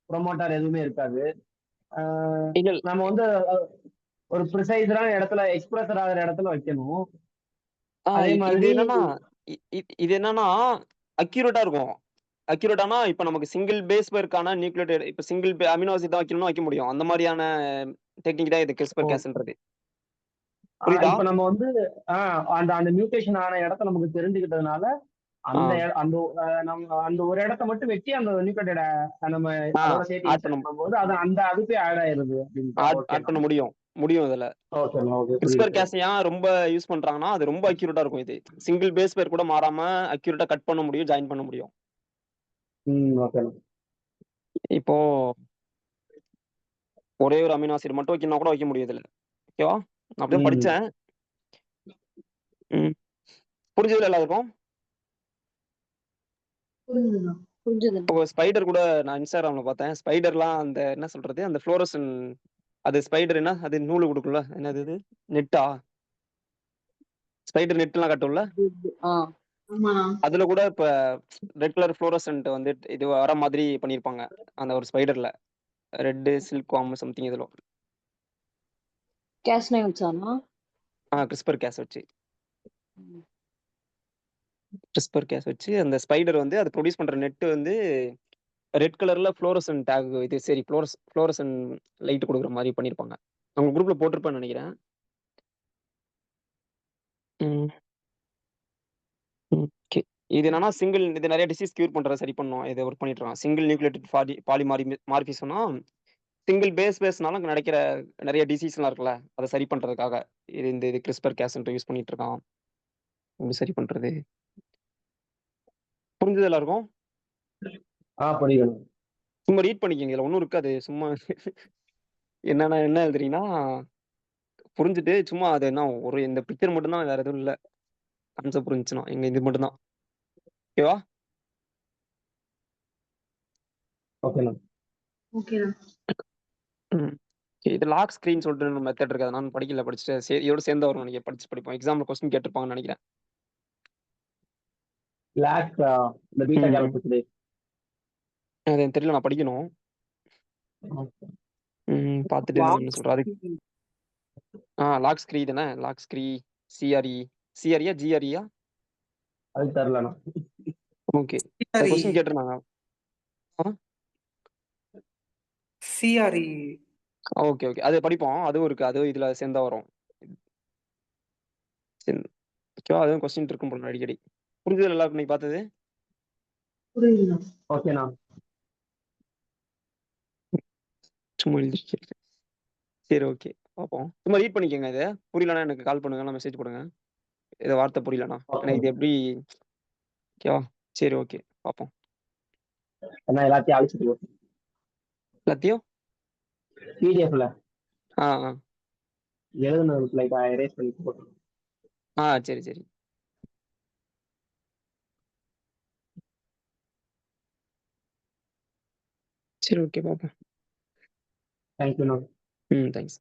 ப்ரொமோட்டர் எதுவுமே இருக்காது. நம்ம வந்து ஒரு ப்ரிசைஸரான இடத்துல எக்ஸ்பிரஸ் ஆகிற இடத்துல வைக்கணும். அதே மாதிரி இது என்னன்னா அக்யூரேட்டா இருக்கும். அக்யூரேட்டானா இப்ப நமக்கு சிங்கிள் பேஸ் பேருக்கான நியூக்ளியோடைட் இப்ப சிங்கிள் அமினோ ஆசிட் தான் வைக்கணும்னு வைக்க முடியும். அந்த மாதிரியான டெக்னிக் தான் இது CRISPR Casன்றது. புரியுதா? இப்ப நம்ம வந்து அந்த அந்த மியூட்டேஷன் ஆன இடத்த நமக்கு தெரிஞ்சுக்கிட்டதுனால அந்த அந்த நம்ம அந்த ஒரு இடத்த மட்டும் வெட்டி அந்த நியூக்ளியோடைட நம்ம அதோட சேர்த்து ஆட் இன்சர்ட் பண்ண பண்ணும்போது அது அந்த அதுக்கே ஆட் ஆயிருது ஆட் பண்ண முடியும் இதுல. ஓகேண்ணா ஓகே கிறிஸ்பர் கேஸ் ஏன் ரொம்ப யூஸ் பண்றாங்கன்னா அது ரொம்ப அக்யூரேட்டா இருக்கும். இது சிங்கிள் பேஸ் பேர் கூட மாறாம அக்யூரேட்டா கட் பண்ண முடியும், ஜாயின் பண்ண முடியும். ஓகேண்ணா. இப்போ ஒரே ஒரு அமினோ ஆசிட் மட்டும் வைக்கணும்னா கூட வைக்க முடியும் இதுல. ஓகேவா? நான் அப்படியே படிச்சேன். புரிஞ்சதுல எல்லாருக்கும்? புரிஞ்சுதுண்ணா. புரிஞ்சுது. இப்போ ஸ்பைடர் கூட நான் இன்ஸ்டாகிராம்ல பார்த்தேன். ஸ்பைடர்லாம் அந்த என்ன சொல்றது, அந்த ஃப்ளோரசன் அது ஸ்பைடர் என்ன அது நூல் கொடுக்கும்ல, என்னது இது நெட்டா? ஸ்பைடர் நெட்லாம் கட்டும்ல, ஆமாண்ணா. அதுல கூட இப்ப ரெட் கலர் ஃப்ளோரசன்ட் வந்து இது வர மாதிரி பண்ணிருப்பாங்க அந்த ஒரு ஸ்பைடர்ல. ரெட் சில்க் வார்ம் சம்திங் இதுல. கேஸ் நேம் வச்சானா? கிறிஸ்பர் கேஸ் வச்சு அந்த ஸ்பைடர் வந்து அது ப்ரொடியூஸ் பண்ற நெட் வந்து ரெட் கலர்ல ஃப்ளோரசன் டேக் இது சரி ஃப்ளோரசன் லைட் கொடுக்குற மாதிரி பண்ணிருப்பாங்க. அவங்க குரூப்ல போட்டிருப்பேன்னு நினைக்கிறேன். ஓகே. இது என்னன்னா சிங்கிள் இது நிறைய டிசீஸ் கியூர் பண்ற சரி பண்ணும். இதை ஒர்க் பண்ணிட்டு இருக்காங்க. சிங்கிள் நியூக்ளியோடைட் பாலிமார்பிசம்னா சிங்கிள் பேஸ்னால நடக்கிற நிறைய டிசீஸ்லாம் இருக்குல்ல, அதை சரி பண்றதுக்காக இது கிறிஸ்பர் கேஸ்ன்ட்டு யூஸ் பண்ணிட்டு இருக்கான். எப்படி சரி பண்றது? புரிஞ்சது எல்லாருக்கும்? புரியுது. சும்மா ரீட் பண்ணிக்கங்க, இதுல ஒன்றும் இருக்காது. சும்மா என்ன எழுதுறீங்கன்னா புரிஞ்சுட்டு சும்மா அது என்ன ஒரு இந்த பிக்சர் மட்டும்தான், வேற எதுவும் இல்லை. கான்செப்ட் புரிஞ்சுச்சுன்னா எங்க இது மட்டும்தான். ஓகேவா? ஓகேண்ணா. ஓகேண்ணா. இது லாக் ஸ்கிரீன் சொல்லிட்டு மெத்தட் இருக்கு. அதை நான் படிச்சுட்டு இதோட சேர்ந்து வரும் நினைக்கிறேன். படிப்போம். எக்ஸாம்ல கொஸ்டின் கேட்டிருப்பாங்கன்னு நினைக்கிறேன். லாக் இந்த பீட்டா கேலக்ஸி அது எனக்கு தெரியல, நான் படிக்கணும். பார்த்துட்டு என்ன சொல்றாரு. லாக் ஸ்க்ரீ தானே, லாக் ஸ்க்ரீ சிஆர்இயா ஜிஆர்இயா அது தெரியலண்ணா. ஓகே. கொஸ்டின் கேட்டிருந்தாங்க. சிஆர்இ. ஓகே அது படிப்போம். அதுவும் இருக்கு, அதுவும் இதுல சேர்ந்தா வரும். ஓகேவா? அதுவும் கொஸ்டின் இருக்கும் போல அடிக்கடி. புரிஞ்சது எல்லாருக்கும் நீ பார்த்தது? புரியுதுண்ணா. ஓகேண்ணா. சும்மா எழுதிருக்கேன். சரி ஓகே, பார்ப்போம். சும்மா ரீட் பண்ணிக்கோங்க. இது புரியலன்னா எனக்கு கால் பண்ணுங்க, நான் மெசேஜ் போடுங்க. இதை வார்த்தை புரியலண்ணா எனக்கு இது எப்படி. ஓகேவா? சரி ஓகே, பார்ப்போம். எல்லாத்தையும் அழிச்சிட்டு எல்லாத்தையும் பிடிஎஃப்ல ஆ எழுதுனது லைக் எரேஸ் பண்ணி போட்டு. சரி சரி ஓகே, பார்ப்போம். தேங்க்யூண்ணா. தேங்க்ஸ்.